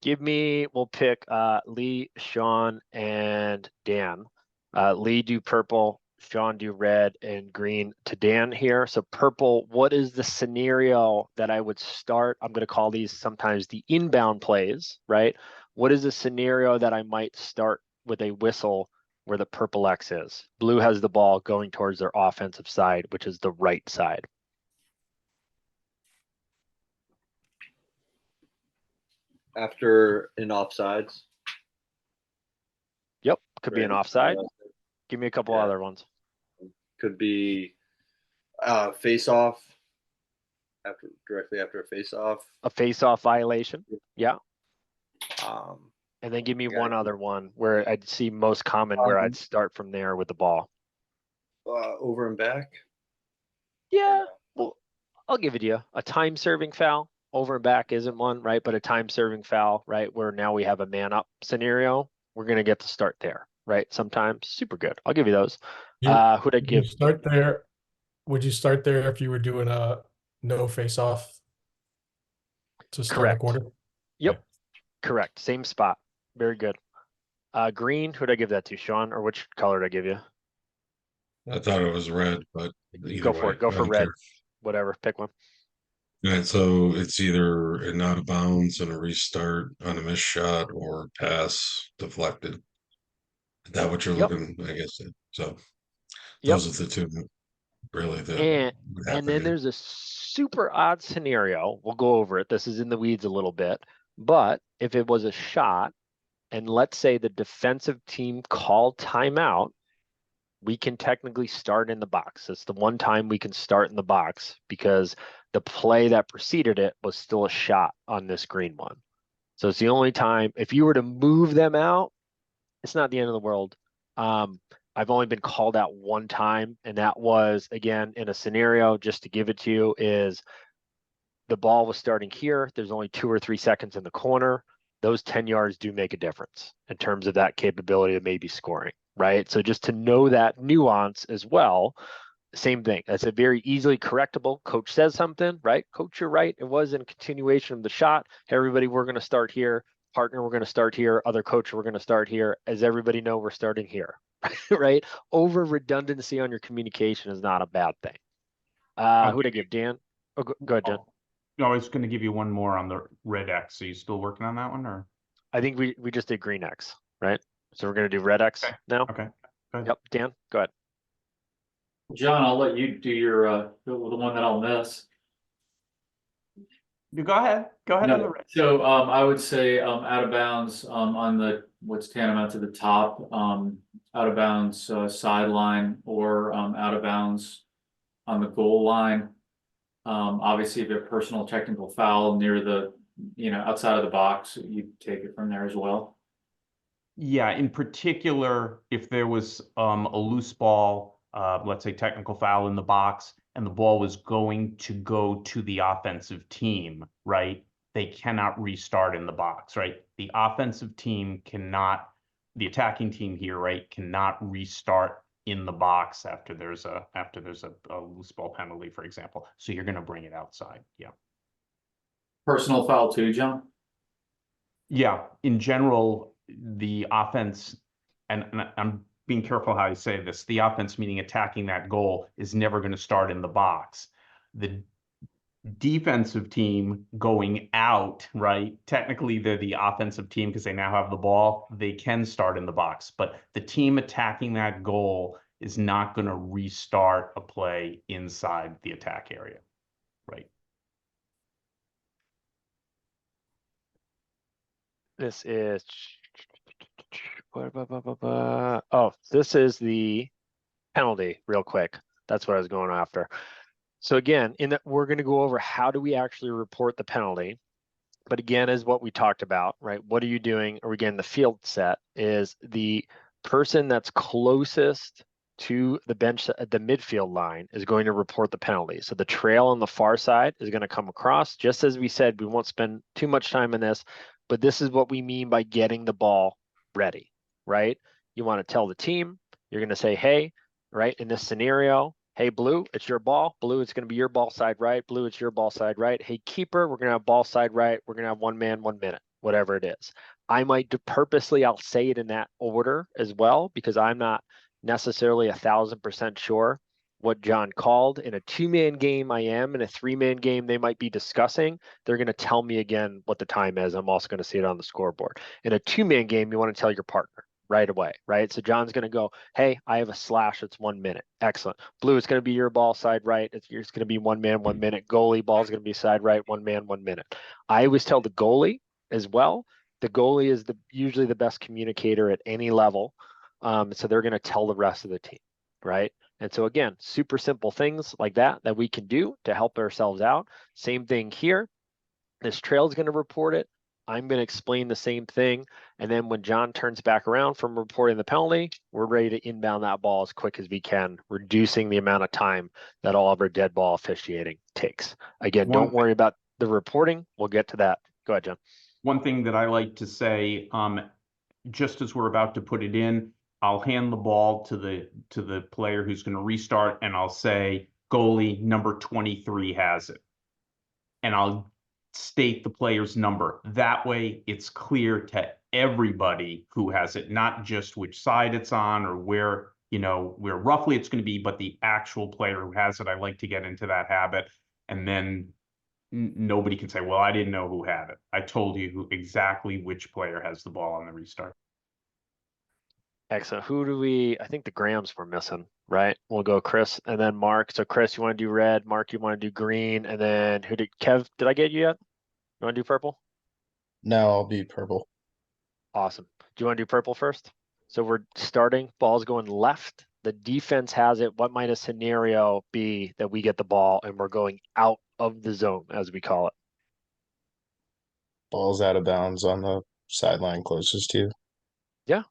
Speaker 1: Give me, we'll pick Lee, Sean, and Dan. Lee do purple, Sean do red, and green to Dan here. So purple, what is the scenario that I would start? I'm going to call these sometimes the inbound plays, right? What is the scenario that I might start with a whistle where the purple X is? Blue has the ball going towards their offensive side, which is the right side.
Speaker 10: After an offsides.
Speaker 1: Yep, could be an
Speaker 10: Right.
Speaker 1: offside. Give me a couple
Speaker 10: Yeah.
Speaker 1: other ones.
Speaker 10: Could be face off directly after a face off.
Speaker 1: A face-off violation. Yeah. And then give me
Speaker 10: Yeah.
Speaker 1: one other one where I'd see most common where I'd start from there with the ball.
Speaker 10: Over and back.
Speaker 1: Yeah, well, I'll give it to you. A time serving foul, over and back isn't one, right? But a time serving foul, right? Where now we have a man up scenario, we're gonna get to start there, right? Sometimes super good. I'll give you those. Who'd I
Speaker 4: Would
Speaker 1: give?
Speaker 4: you start there? Would you start there if you were doing a no face off to start a
Speaker 1: Correct.
Speaker 4: quarter?
Speaker 1: Yep, correct. Same spot. Very good. Green, who'd I give that to, Sean? Or which color did I give you?
Speaker 5: I thought it was red, but
Speaker 1: Go
Speaker 5: either
Speaker 1: for
Speaker 5: way,
Speaker 1: it. Go
Speaker 5: I
Speaker 1: for
Speaker 5: don't
Speaker 1: red.
Speaker 5: care.
Speaker 1: Whatever. Pick one.
Speaker 5: Right, so it's either an out of bounds and a restart on a missed shot or pass deflected. Is that what you're
Speaker 1: Yep.
Speaker 5: looking, I guess? So
Speaker 1: Yep.
Speaker 5: those are the two really that
Speaker 1: And
Speaker 5: would
Speaker 1: and
Speaker 5: happen
Speaker 1: then
Speaker 5: here.
Speaker 1: there's a super odd scenario. We'll go over it. This is in the weeds a little bit. But if it was a shot, and let's say the defensive team called timeout, we can technically start in the box. It's the one time we can start in the box because the play that preceded it was still a shot on this green one. So it's the only time, if you were to move them out, it's not the end of the world. I've only been called out one time, and that was, again, in a scenario, just to give it to you, is the ball was starting here. There's only 2 or 3 seconds in the corner. Those 10 yards do make a difference in terms of that capability of maybe scoring, right? So just to know that nuance as well, same thing. That's a very easily correctable. Coach says something, right? Coach, you're right. It was in continuation of the shot. Hey, everybody, we're going to start here. Partner, we're going to start here. Other coach, we're going to start here. As everybody know, we're starting here, right? Over redundancy on your communication is not a bad thing. Who'd I give? Dan? Oh, go ahead, Jen.
Speaker 2: No, I was going to give you one more on the red X. Are you still working on that one, or?
Speaker 1: I think we just did green X, right? So we're going to do red X now.
Speaker 2: Okay. Go ahead.
Speaker 1: Yep. Dan, go ahead.
Speaker 3: John, I'll let you do your, the one that I'll miss.
Speaker 2: You go ahead. Go ahead on the
Speaker 3: No,
Speaker 2: red.
Speaker 3: so, I would say, out of bounds, on the, what's tantamount to the top, out of bounds, sideline, or, out of bounds on the goal line. Obviously, if a personal technical foul near the outside of the box, you take it from there as well.
Speaker 2: Yeah, in particular, if there was a loose ball, let's say technical foul in the box, and the ball was going to go to the offensive team, right? They cannot restart in the box, right? The offensive team cannot, the attacking team here, right, cannot restart in the box after there's a loose ball penalty, for example. So you're going to bring it outside. Yeah.
Speaker 3: Personal foul too, John?
Speaker 2: Yeah, in general, the offense, and I'm being careful how I say this, the offense, meaning attacking that goal, is never going to start in the box. The defensive team going out, right? Technically, they're the offensive team because they now have the ball. They can start in the box, but the team attacking that goal is not going to restart a play inside the attack area, right?
Speaker 1: This is oh, this is the penalty real quick. That's what I was going after. So again, we're going to go over how do we actually report the penalty. But again, is what we talked about, right? What are you doing? Or again, the field set is the person that's closest to the bench at the midfield line is going to report the penalty. So the trail on the far side is going to come across. Just as we said, we won't spend too much time in this, but this is what we mean by getting the ball ready, right? You want to tell the team, you're going to say, hey, right, in this scenario, hey, Blue, it's your ball. Blue, it's going to be your ball side right. Blue, it's your ball side right. Hey, keeper, we're going to have ball side right. We're going to have 1 man, 1 minute, whatever it is. I might purposely, I'll say it in that order as well, because I'm not necessarily 1,000% sure what John called. In a 2-man game, I am. In a 3-man game, they might be discussing. They're going to tell me again what the time is. I'm also going to see it on the scoreboard. In a 2-man game, you want to tell your partner right away, right? So John's going to go, hey, I have a slash. It's 1 minute. Excellent. Blue, it's going to be your ball side right. It's going to be 1 man, 1 minute. Goalie ball is going to be side right, 1 man, 1 minute. I always tell the goalie as well. The goalie is usually the best communicator at any level. So they're going to tell the rest of the team, right? And so again, super simple things like that we can do to help ourselves out. Same thing here. This trail is going to report it. I'm going to explain the same thing. And then when John turns back around from reporting the penalty, we're ready to inbound that ball as quick as we can, reducing the amount of time that all of our dead ball officiating takes. Again, don't worry about the reporting. We'll get to that. Go ahead, John.
Speaker 2: One thing that I like to say, just as we're about to put it in, I'll hand the ball to the player who's going to restart, and I'll say, goalie number 23 has it. And I'll state the player's number. That way it's clear to everybody who has it, not just which side it's on or where roughly it's going to be, but the actual player who has it. I like to get into that habit, and then nobody can say, well, I didn't know who had it. I told you exactly which player has the ball on the restart.
Speaker 1: Excellent. I think the Grahams were missing, right? We'll go Chris and then Mark. So Chris, you want to do red, Mark, you want to do green, and then Kev, did I get you yet? You want to do purple?
Speaker 11: No, I'll be purple.
Speaker 1: Awesome. Do you want to do purple first? So we're starting, ball's going left. The defense has it. What might a scenario be that we get the ball and we're going out of the zone, as we call it?
Speaker 11: Ball's out of bounds on the sideline closest to you.
Speaker 1: Yeah,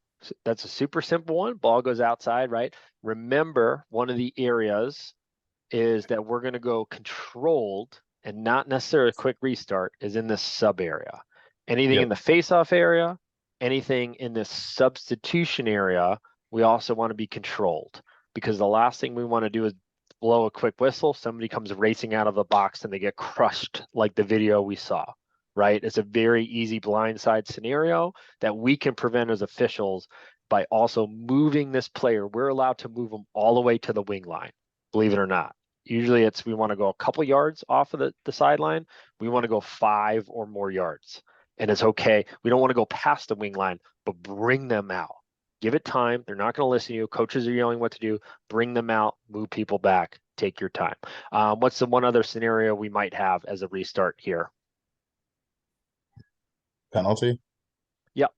Speaker 1: that's a super simple one. Ball goes outside, right? Remember, one of the areas is that we're going to go controlled and not necessarily a quick restart is in this sub area. Anything in the face-off area, anything in this substitution area, we also want to be controlled, because the last thing we want to do is blow a quick whistle. Somebody comes racing out of the box and they get crushed like the video we saw, right? It's a very easy blindside scenario that we can prevent as officials by also moving this player. We're allowed to move them all the way to the wing line, believe it or not. Usually we want to go a couple yards off of the sideline. We want to go 5 or more yards. And it's okay. We don't want to go past the wing line, but bring them out. Give it time. They're not going to listen to you. Coaches are yelling what to do. Bring them out. Move people back. Take your time. What's the one other scenario we might have as a restart here?
Speaker 11: Penalty?
Speaker 1: Yep.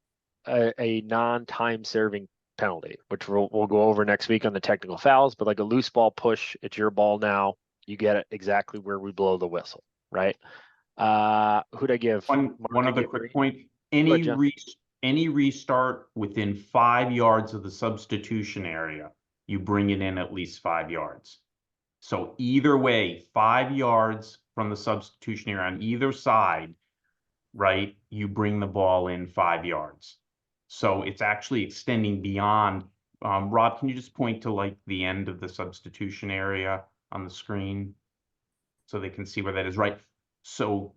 Speaker 1: A non-time serving penalty, which we'll go over next week on the technical fouls, but like a loose ball push, it's your ball now. You get it exactly where we blow the whistle, right? Who'd I give?
Speaker 2: One
Speaker 1: Mark,
Speaker 2: other
Speaker 1: give
Speaker 2: quick
Speaker 1: Green?
Speaker 2: point.
Speaker 1: John.
Speaker 2: Any restart within 5 yards of the substitution area, you bring it in at least 5 yards. So either way, 5 yards from the substitution area on either side, right? You bring the ball in 5 yards. So it's actually extending beyond. Rob, can you just point to like the end of the substitution area on the screen so they can see where that is, right? So,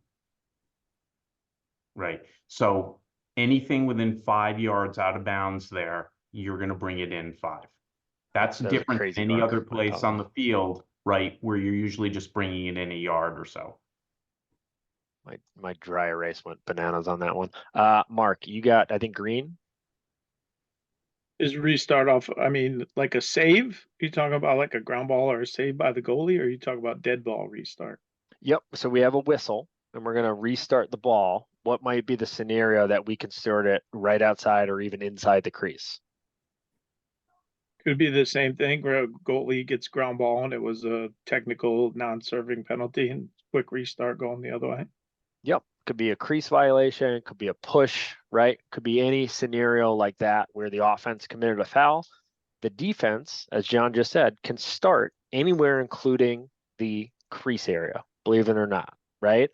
Speaker 2: right. So anything within 5 yards out of bounds there, you're going to bring it in 5. That's
Speaker 1: That was a
Speaker 2: different
Speaker 1: crazy
Speaker 2: than any
Speaker 1: mark.
Speaker 2: other place on the field, right? Where you're usually just bringing it in a yard or so.
Speaker 1: My dry erase went bananas on that one. Mark, you got, I think, Green.
Speaker 9: Is restart off, I mean, like a save? You talking about like a ground ball or a save by the goalie, or you talk about dead ball restart?
Speaker 1: Yep. So we have a whistle and we're going to restart the ball. What might be the scenario that we can start it right outside or even inside the crease?
Speaker 9: Could be the same thing where a goalie gets ground ball and it was a technical non-serving penalty and quick restart going the other way.
Speaker 1: Yep. Could be a crease violation, could be a push, right? Could be any scenario like that where the offense committed a foul. The defense, as John just said, can start anywhere, including the crease area, believe it or not, right?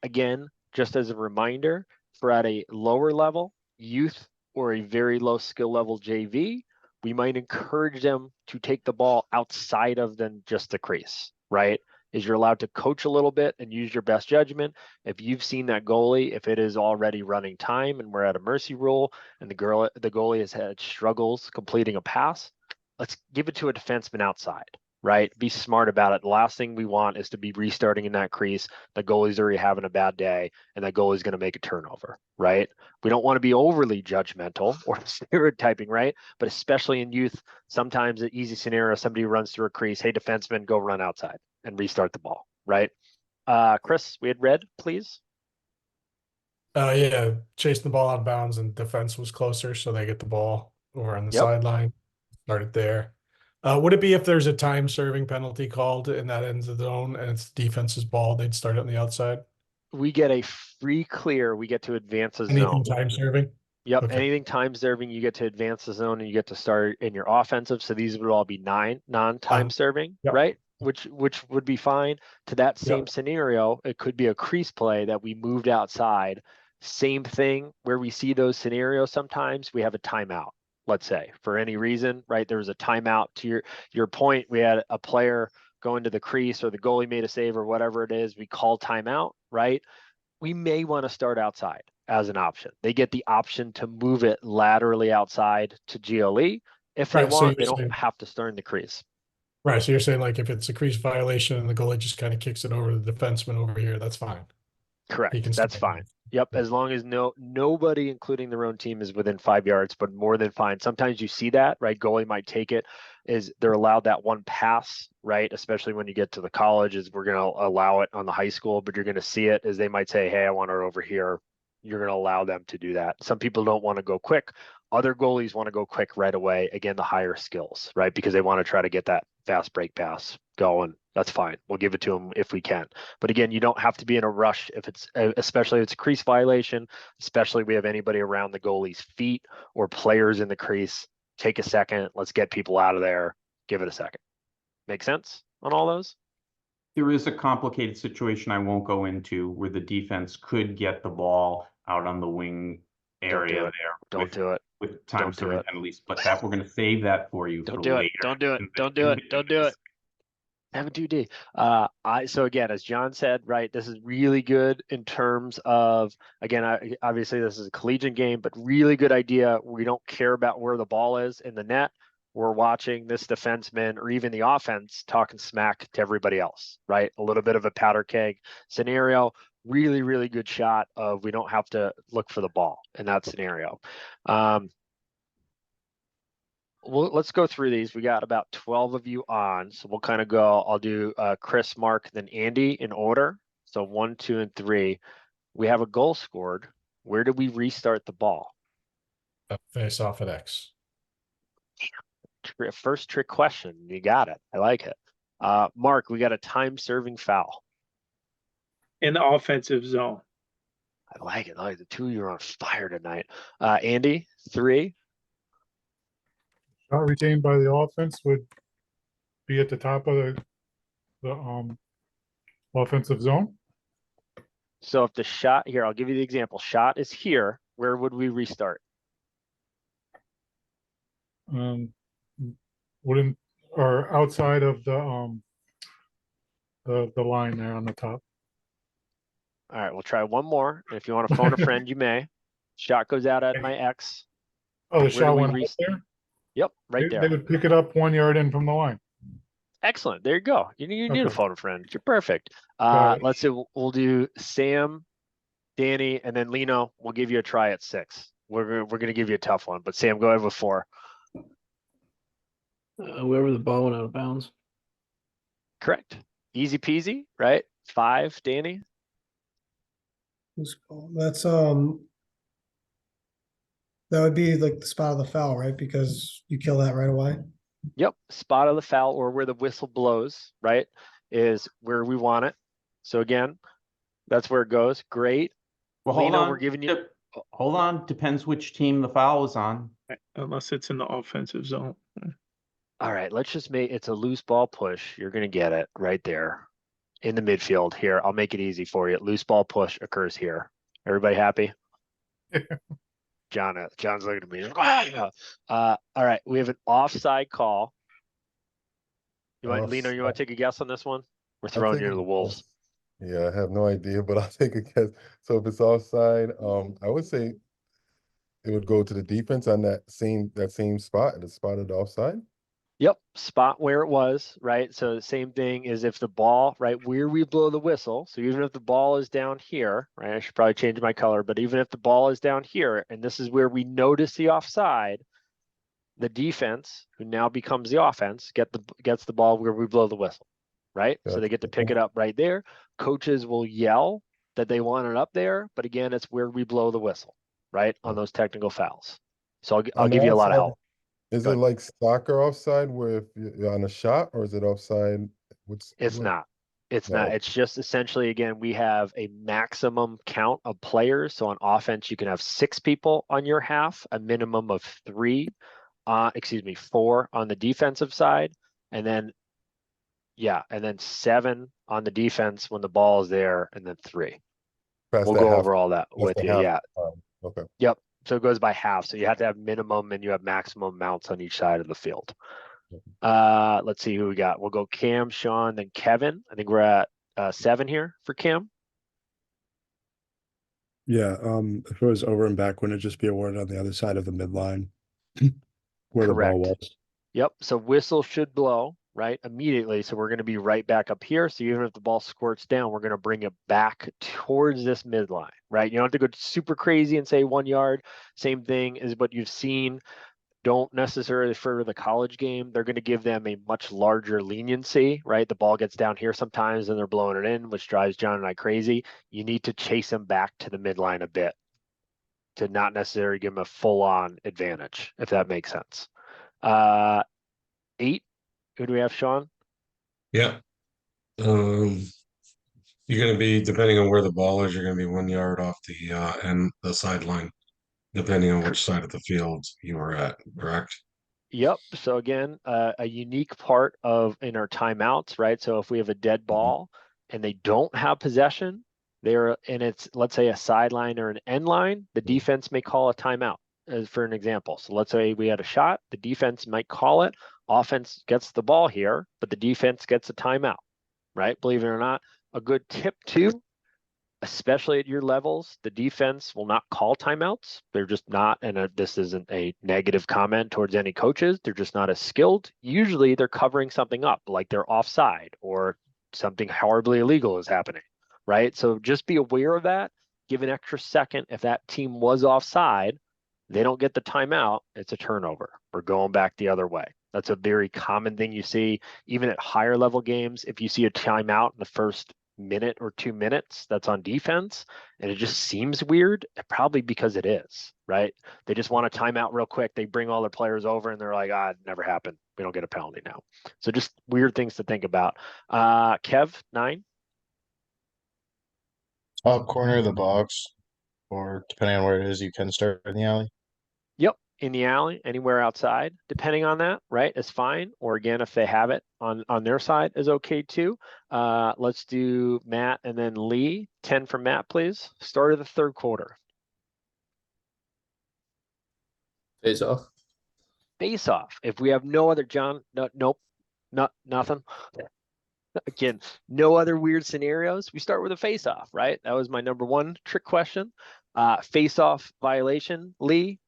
Speaker 1: Again, just as a reminder, for at a lower level, youth or a very low skill level JV, we might encourage them to take the ball outside of than just the crease, right? Is you're allowed to coach a little bit and use your best judgment. If you've seen that goalie, if it is already running time and we're at a mercy rule and the goalie has had struggles completing a pass, let's give it to a defenseman outside, right? Be smart about it. The last thing we want is to be restarting in that crease. The goalie's already having a bad day and that goalie's going to make a turnover, right? We don't want to be overly judgmental or stereotyping, right? But especially in youth, sometimes an easy scenario, somebody runs through a crease, hey, defenseman, go run outside and restart the ball, right? Chris, we had red, please.
Speaker 4: Yeah, chasing the ball out of bounds and defense was closer, so they get the ball over on the
Speaker 1: Yep.
Speaker 4: sideline. Started there. Would it be if there's a time serving penalty called in that ends of the zone and it's defense's ball, they'd start it on the outside?
Speaker 1: We get a free clear. We get to advance a
Speaker 4: Anything
Speaker 1: zone.
Speaker 4: time serving?
Speaker 1: Yep.
Speaker 4: Okay.
Speaker 1: Anything time serving, you get to advance the zone and you get to start in your offensive. So these would all be 9 non-time serving,
Speaker 4: Yep.
Speaker 1: right? Which would be fine. To that same
Speaker 4: Yep.
Speaker 1: scenario, it could be a crease play that we moved outside. Same thing where we see those scenarios sometimes we have a timeout, let's say, for any reason, right? There was a timeout to your point. We had a player go into the crease or the goalie made a save or whatever it is. We call timeout, right? We may want to start outside as an option. They get the option to move it laterally outside to GLE. If they
Speaker 4: Right, so
Speaker 1: want, they
Speaker 4: you're
Speaker 1: don't
Speaker 4: saying-
Speaker 1: have to start in the crease.
Speaker 4: Right, so you're saying like if it's a crease violation and the goalie just kind of kicks it over to the defenseman over here, that's fine.
Speaker 1: Correct.
Speaker 4: He can
Speaker 1: That's
Speaker 4: start.
Speaker 1: fine. Yep. As long as nobody, including their own team, is within 5 yards, but more than fine. Sometimes you see that, right? Goalie might take it. Is they're allowed that one pass, right? Especially when you get to the colleges, we're going to allow it on the high school, but you're going to see it as they might say, hey, I want it over here. You're going to allow them to do that. Some people don't want to go quick. Other goalies want to go quick right away. Again, the higher skills, right? Because they want to try to get that fast break pass going. That's fine. We'll give it to them if we can. But again, you don't have to be in a rush if it's, especially if it's a crease violation, especially if we have anybody around the goalie's feet or players in the crease. Take a second. Let's get people out of there. Give it a second. Make sense on all those?
Speaker 2: There is a complicated situation I won't go into where the defense could get the ball out on the wing area there.
Speaker 1: Don't do it.
Speaker 2: With time
Speaker 1: Don't do
Speaker 2: serving
Speaker 1: it.
Speaker 2: penalties, but that we're going to save that for you
Speaker 1: Don't
Speaker 2: for
Speaker 1: do it.
Speaker 2: later.
Speaker 1: Don't do it.
Speaker 2: in the-
Speaker 1: Don't do
Speaker 2: in
Speaker 1: it.
Speaker 2: the-
Speaker 1: Don't do it. Have a 2D. So again, as John said, right, this is really good in terms of, again, obviously this is a collegiate game, but really good idea. We don't care about where the ball is in the net. We're watching this defenseman or even the offense talking smack to everybody else, right? A little bit of a powder keg scenario. Really, really good shot of we don't have to look for the ball in that scenario. Well, let's go through these. We got about 12 of you on, so we'll kind of go. I'll do Chris, Mark, then Andy in order. So 1, 2, and 3. We have a goal scored. Where do we restart the ball?
Speaker 4: Face off at X.
Speaker 1: First trick question. You got it. I like it. Mark, we got a time serving foul.
Speaker 9: in the offensive zone.
Speaker 1: I like it. I like the two of you are on fire tonight. Andy, 3.
Speaker 6: Shot retained by the offense would be at the top of the offensive zone.
Speaker 1: So if the shot here, I'll give you the example. Shot is here. Where would we restart?
Speaker 6: Wouldn't or outside of the line there on the top.
Speaker 1: All right, we'll try one more. And if you want to phone a friend, you may. Shot goes out at my X.
Speaker 6: Oh, the
Speaker 1: Where do
Speaker 6: shot
Speaker 1: we
Speaker 6: went out
Speaker 1: rest-
Speaker 6: there.
Speaker 1: Yep, right
Speaker 6: They
Speaker 1: there.
Speaker 6: would pick it up 1 yard in from the line.
Speaker 1: Excellent. There you go. You need to
Speaker 6: Okay.
Speaker 1: phone a friend. You're perfect.
Speaker 6: Got it.
Speaker 1: Let's see. We'll do Sam, Danny, and then Lino. We'll give you a try at 6. We're gonna give you a tough one, but Sam, go ahead with 4.
Speaker 12: Wherever the ball went out of bounds.
Speaker 1: Correct. Easy peasy, right? 5, Danny.
Speaker 8: Loose ball. That's that would be like the spot of the foul, right? Because you kill that right away.
Speaker 1: Yep, spot of the foul or where the whistle blows, right, is where we want it. So again, that's where it goes. Great.
Speaker 2: Well, hold
Speaker 1: Lino,
Speaker 2: on.
Speaker 1: we're giving you.
Speaker 2: Hold on. Depends which team the foul is on.
Speaker 9: Unless it's in the offensive zone.
Speaker 1: All right, let's just make it's a loose ball push. You're gonna get it right there in the midfield here. I'll make it easy for you. Loose ball push occurs here. Everybody happy? John's looking at me. He's like, "Ah." All right, we have an offside call. Lino, you want to take a guess on this one? We're throwing you to the wolves.
Speaker 5: Yeah, I have no idea, but I'll take a guess. So if it's offside, I would say it would go to the defense on that same spot, the spot of the offside.
Speaker 1: Yep, spot where it was, right? So the same thing is if the ball, right, where we blow the whistle. So even if the ball is down here, right, I should probably change my color, but even if the ball is down here, and this is where we notice the offside, the defense, who now becomes the offense, gets the ball where we blow the whistle, right? So they get to pick it up right there. Coaches will yell that they want it up there, but again, it's where we blow the whistle, right, on those technical fouls. So I'll give you a lot of help.
Speaker 5: Is it like soccer offside where if you're on a shot, or is it offside?
Speaker 1: It's not. It's not. It's just essentially, again, we have a maximum count of players. So on offense, you can have 6 people on your half, a minimum of 4 on the defensive side, and then 7 on the defense when the ball is there, and then 3. We'll go over all that with you. Yeah.
Speaker 5: Okay.
Speaker 1: Yep. So it goes by half. So you have to have minimum and you have maximum amounts on each side of the field. Let's see who we got. We'll go Cam, Sean, then Kevin. I think we're at 7 here for Cam.
Speaker 7: Yeah, if it was over and back, wouldn't it just be awarded on the other side of the midline where the ball was?
Speaker 1: Yep. So whistle should blow right immediately. So we're going to be right back up here. So even if the ball squirts down, we're going to bring it back towards this midline, right? You don't have to go super crazy and say 1 yard. Same thing as what you've seen. Don't necessarily for the college game. They're going to give them a much larger leniency, right? The ball gets down here sometimes and they're blowing it in, which drives John and I crazy. You need to chase them back to the midline a bit to not necessarily give them a full on advantage, if that makes sense. 8. Who do we have, Sean?
Speaker 5: Yeah. You're going to be, depending on where the ball is, you're going to be 1 yard off the sideline, depending on which side of the field you are at, correct?
Speaker 1: Yep. So again, a unique part of in our timeouts, right? So if we have a dead ball and they don't have possession, and it's, let's say, a sideline or an end line, the defense may call a timeout, as for an example. So let's say we had a shot, the defense might call it. Offense gets the ball here, but the defense gets a timeout, right? Believe it or not, a good tip too, especially at your levels, the defense will not call timeouts. They're just not, and this isn't a negative comment towards any coaches. They're just not as skilled. Usually they're covering something up, like they're offside or something horribly illegal is happening, right? So just be aware of that. Give an extra second. If that team was offside, they don't get the timeout. It's a turnover. We're going back the other way. That's a very common thing you see, even at higher level games. If you see a timeout in the first minute or 2 minutes, that's on defense, and it just seems weird, probably because it is, right? They just want a timeout real quick. They bring all their players over and they're like, it never happened. We don't get a penalty now. So just weird things to think about. Kev, 9.
Speaker 11: Top corner of the box, or depending on where it is, you can start in the alley.
Speaker 1: Yep, in the alley, anywhere outside, depending on that, right, is fine. Or again, if they have it on their side is okay too. Let's do Matt and then Lee. 10 for Matt, please. Start of the third quarter.
Speaker 12: Face off.
Speaker 1: Face off. If we have no other John, no, nope, nothing. Again, no other weird scenarios. We start with a face off, right? That was my number one trick question. Face off violation, Lee,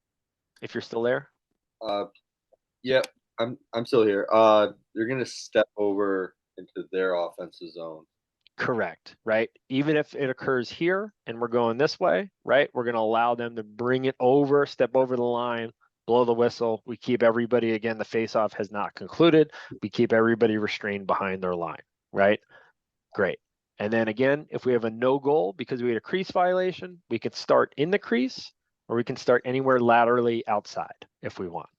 Speaker 1: if you're still there.
Speaker 10: Yep, I'm still here. You're gonna step over into their offensive zone.
Speaker 1: Correct, right? Even if it occurs here and we're going this way, right? We're going to allow them to bring it over, step over the line, blow the whistle. We keep everybody, again, the face-off has not concluded. We keep everybody restrained behind their line, right? Great. And then again, if we have a no goal because we had a crease violation, we can start in the crease or we can start anywhere laterally outside if we want.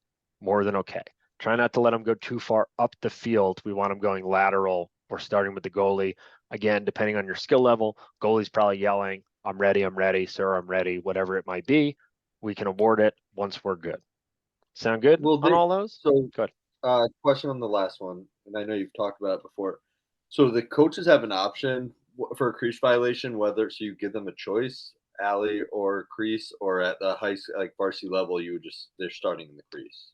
Speaker 1: More than okay. Try not to let them go too far up the field. We want them going lateral or starting with the goalie. Again, depending on your skill level, goalie's probably yelling, I'm ready, sir, I'm ready, whatever it might be. We can award it once we're good. Sound good on all those?
Speaker 10: So,
Speaker 1: good.
Speaker 10: Question on the last one, and I know you've talked about it before. So the coaches have an option for a crease violation, whether so you give them a choice, alley or crease, or at the like varsity level, they're starting in the crease.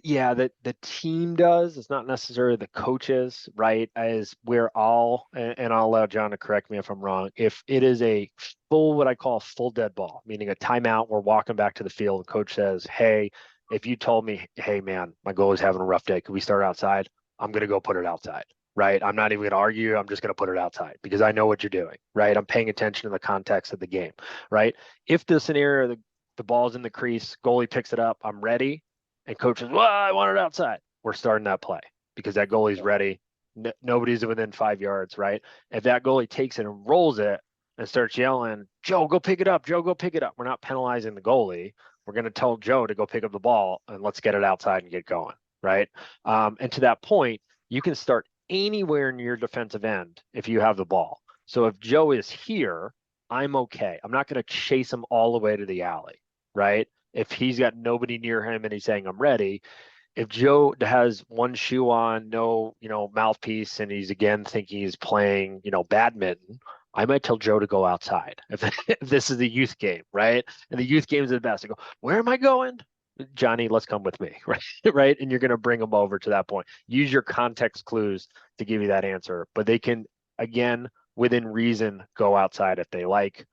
Speaker 1: Yeah, the team does. It's not necessarily the coaches, right? As we're all, and I'll allow John to correct me if I'm wrong. If it is a full, what I call full dead ball, meaning a timeout, we're walking back to the field. The coach says, "Hey, if you told me, hey man, my goalie's having a rough day, could we start outside? I'm gonna go put it outside." Right? I'm not even gonna argue. I'm just gonna put it outside because I know what you're doing. Right? I'm paying attention to the context of the game. Right? If the scenario, the ball's in the crease, goalie picks it up, I'm ready. And coach says, well, I want it outside. We're starting that play because that goalie's ready. Nobody's within 5 yards, right? If that goalie takes it and rolls it and starts yelling, Joe, go pick it up. Joe, go pick it up. We're not penalizing the goalie. We're going to tell Joe to go pick up the ball and let's get it outside and get going, right? And to that point, you can start anywhere near your defensive end if you have the ball. So if Joe is here, I'm okay. I'm not going to chase him all the way to the alley, right? If he's got nobody near him and he's saying, I'm ready. If Joe has one shoe on, no, mouthpiece, and he's again thinking he's playing, badminton, I might tell Joe to go outside if this is a youth game, right? And the youth games are the best. I go, where am I going? Johnny, let's come with me, right? Right. And you're going to bring them over to that point. Use your context clues to give you that answer, but they can, again, within reason, go outside if they like.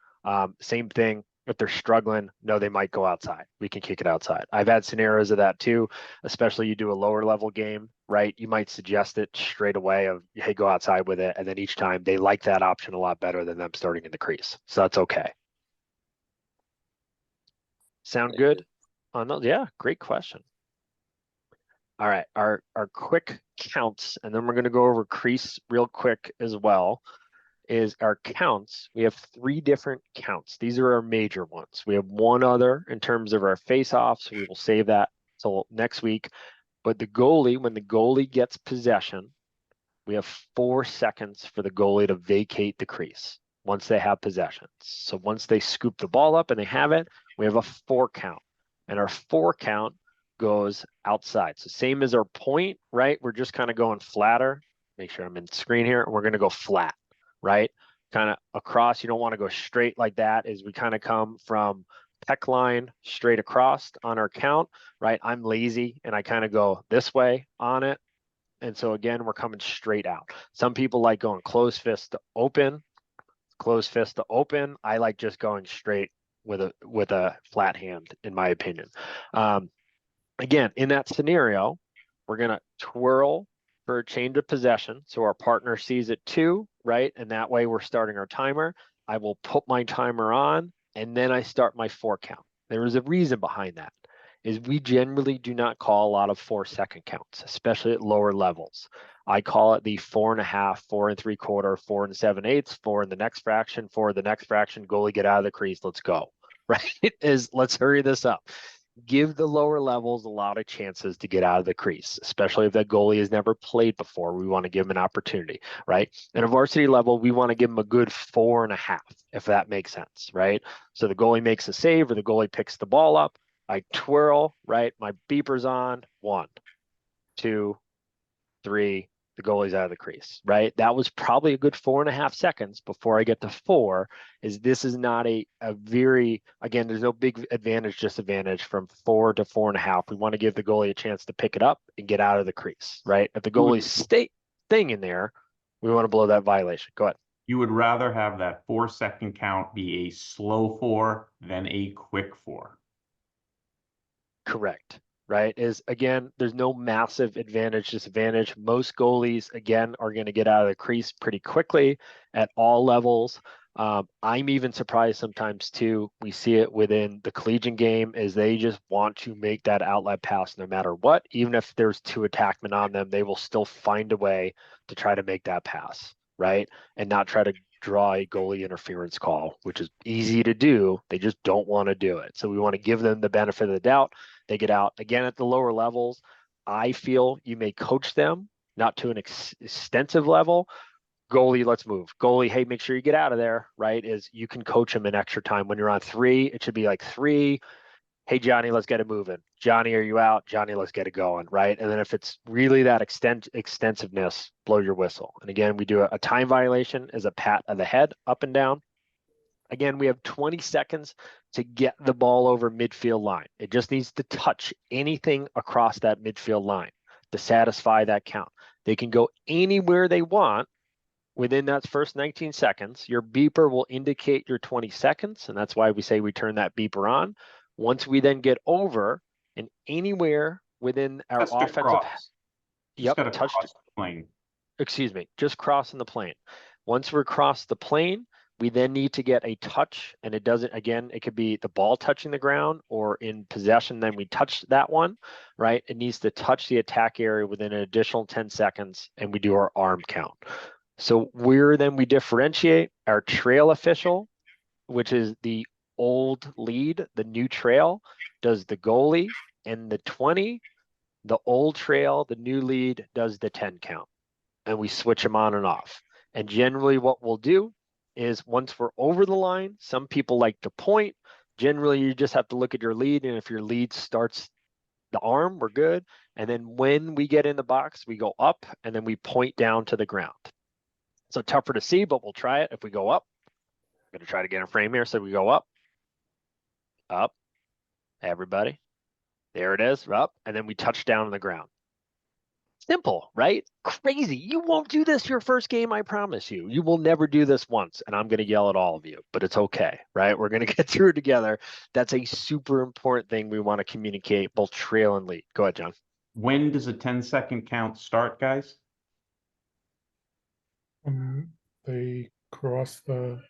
Speaker 1: Same thing. If they're struggling, no, they might go outside. We can kick it outside. I've had scenarios of that too, especially you do a lower level game, right? You might suggest it straight away of, hey, go outside with it. And then each time they like that option a lot better than them starting in the crease. So that's okay. Sound good on those? Yeah, great question. All right, our quick counts, and then we're going to go over crease real quick as well. Is our counts. We have 3 different counts. These are our major ones. We have one other in terms of our face-offs. We will save that till next week. But the goalie, when the goalie gets possession, we have 4 seconds for the goalie to vacate the crease once they have possession. So once they scoop the ball up and they have it, we have a 4 count. And our 4 count goes outside. So same as our point, right? We're just kind of going flatter. Make sure I'm in screen here. We're going to go flat. Right? Kind of across. You don't want to go straight like that as we kind of come from peck line straight across on our count, right? I'm lazy and I kind of go this way on it. And so again, we're coming straight out. Some people like going closed fist to open, closed fist to open. I like just going straight with a flat hand, in my opinion. Again, in that scenario, we're going to twirl for a change of possession. So our partner sees it too, right? And that way we're starting our timer. I will put my timer on and then I start my 4 count. There is a reason behind that. Is we generally do not call a lot of 4-second counts, especially at lower levels. I call it the 4.5, 4 3/4, 4 7/8, 4 in the next fraction, 4 in the next fraction, goalie get out of the crease, let's go, right? Let's hurry this up. give the lower levels a lot of chances to get out of the crease, especially if that goalie has never played before. We want to give him an opportunity, right? And a varsity level, we want to give him a good 4.5, if that makes sense, right? So the goalie makes a save or the goalie picks the ball up. I twirl, right? My beeper's on. 1, 2, 3. The goalie's out of the crease, right? That was probably a good 4.5 seconds before I get to 4. This is not a very, again, there's no big advantage, disadvantage from 4 to 4.5. We want to give the goalie a chance to pick it up and get out of the crease, right? If the goalie's staying in there, we want to blow that violation. Go ahead.
Speaker 2: You would rather have that 4-second count be a slow 4 than a quick 4.
Speaker 1: Correct. Right? Is again, there's no massive advantage, disadvantage. Most goalies, again, are going to get out of the crease pretty quickly at all levels. I'm even surprised sometimes too. We see it within the collegiate game is they just want to make that outlet pass no matter what. Even if there's 2 attackmen on them, they will still find a way to try to make that pass, right? And not try to draw a goalie interference call, which is easy to do. They just don't want to do it. So we want to give them the benefit of the doubt. They get out again at the lower levels. I feel you may coach them, not to an extensive level. Goalie, let's move. Goalie, hey, make sure you get out of there, right? Is you can coach them in extra time. When you're on 3, it should be like 3. Hey, Johnny, let's get it moving. Johnny, are you out? Johnny, let's get it going, right? And then if it's really that extensiveness, blow your whistle. And again, we do a time violation as a pat of the head up and down. Again, we have 20 seconds to get the ball over midfield line. It just needs to touch anything across that midfield line to satisfy that count. They can go anywhere they want within that first 19 seconds. Your beeper will indicate your 20 seconds, and that's why we say we turn that beeper on. Once we then get over and anywhere within our offensive,
Speaker 2: touch the plane.
Speaker 1: Excuse me, just crossing the plane. Once we're across the plane, we then need to get a touch, and it doesn't, again, it could be the ball touching the ground or in possession, then we touch that one, right? It needs to touch the attack area within an additional 10 seconds, and we do our arm count. So we differentiate our trail official, which is the old lead, the new trail, does the goalie, and the 20, the old trail, the new lead does the 10 count, and we switch them on and off. And generally what we'll do is once we're over the line, some people like to point. Generally, you just have to look at your lead, and if your lead starts the arm, we're good. And then when we get in the box, we go up, and then we point down to the ground. So tougher to see, but we'll try it. If we go up, I'm going to try to get a frame here. So we go up, everybody. There it is, up, and then we touch down on the ground. Simple, right? Crazy. You won't do this your first game, I promise you. You will never do this once, and I'm going to yell at all of you, but it's okay, right? We're going to get through it together. That's a super important thing we want to communicate, both trail and lead. Go ahead, John.
Speaker 2: When does a 10-second count start, guys?
Speaker 6: They cross the.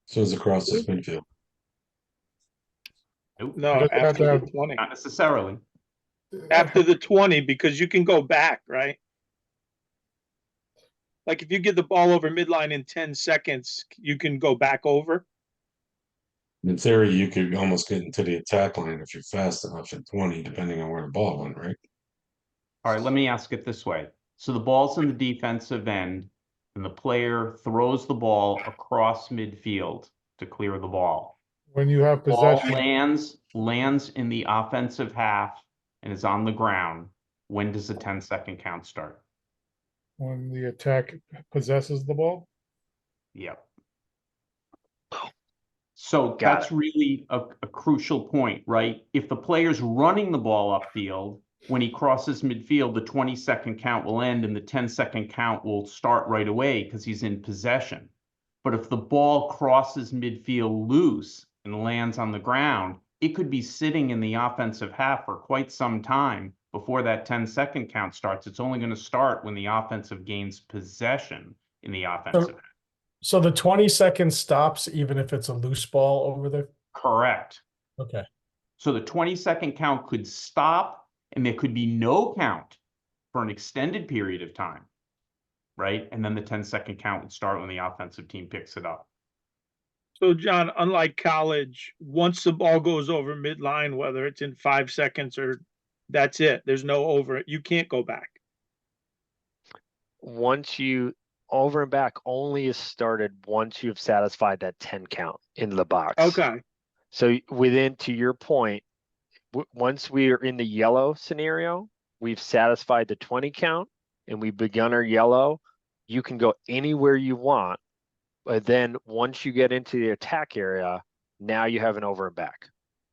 Speaker 5: So it's across this midfield.
Speaker 9: No, after the 20.
Speaker 2: Not necessarily.
Speaker 9: After the 20, because you can go back, right? Like if you get the ball over midline in 10 seconds, you can go back over.
Speaker 5: In theory, you could almost get into the attack line if you're fast enough at 20, depending on where the ball went, right?
Speaker 2: All right, let me ask it this way. So the ball's in the defensive end, and the player throws the ball across midfield to clear the ball.
Speaker 6: When you have
Speaker 2: Ball
Speaker 6: possession,
Speaker 2: lands in the offensive half and is on the ground. When does the 10-second count start?
Speaker 6: when the attack possesses the ball.
Speaker 2: Yep. So that's
Speaker 1: it.
Speaker 2: really a crucial point, right? If the player's running the ball upfield, when he crosses midfield, the 20-second count will end and the 10-second count will start right away because he's in possession. But if the ball crosses midfield loose and lands on the ground, it could be sitting in the offensive half for quite some time before that 10-second count starts. It's only going to start when the offensive gains possession in the offensive half.
Speaker 4: So the 20 seconds stops even if it's a loose ball over there?
Speaker 2: Correct.
Speaker 4: Okay.
Speaker 2: So the 20-second count could stop and there could be no count for an extended period of time, right? And then the 10-second count would start when the offensive team picks it up.
Speaker 9: So John, unlike college, once the ball goes over midline, whether it's in 5 seconds or that's it, there's no over it. You can't go back.
Speaker 1: Once you over and back only is started once you've satisfied that 10 count in the box.
Speaker 9: Okay.
Speaker 1: So within, to your point, once we are in the yellow scenario, we've satisfied the 20 count and we've begun our yellow. You can go anywhere you want, but then once you get into the attack area, now you have an over and back.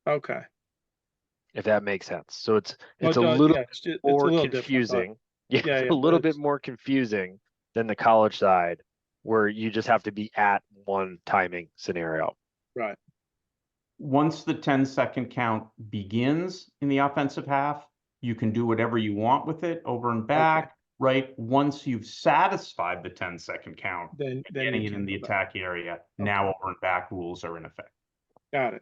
Speaker 9: Okay.
Speaker 1: If that makes sense. So it's
Speaker 9: Well,
Speaker 1: a little
Speaker 9: yeah, it's a
Speaker 1: more
Speaker 9: little different, but
Speaker 1: confusing. Yeah,
Speaker 9: yeah,
Speaker 1: it's
Speaker 9: yeah,
Speaker 1: a little
Speaker 9: but
Speaker 1: bit
Speaker 9: it's-
Speaker 1: more confusing than the college side, where you just have to be at one timing scenario.
Speaker 9: right.
Speaker 2: Once the 10-second count begins in the offensive half, you can do whatever you want with it over and back, right? Once you've satisfied the 10-second count,
Speaker 9: Then
Speaker 2: getting
Speaker 9: you
Speaker 2: it in
Speaker 9: can
Speaker 2: the
Speaker 9: go back.
Speaker 2: attack area, now over and back rules are in effect.
Speaker 9: Got it.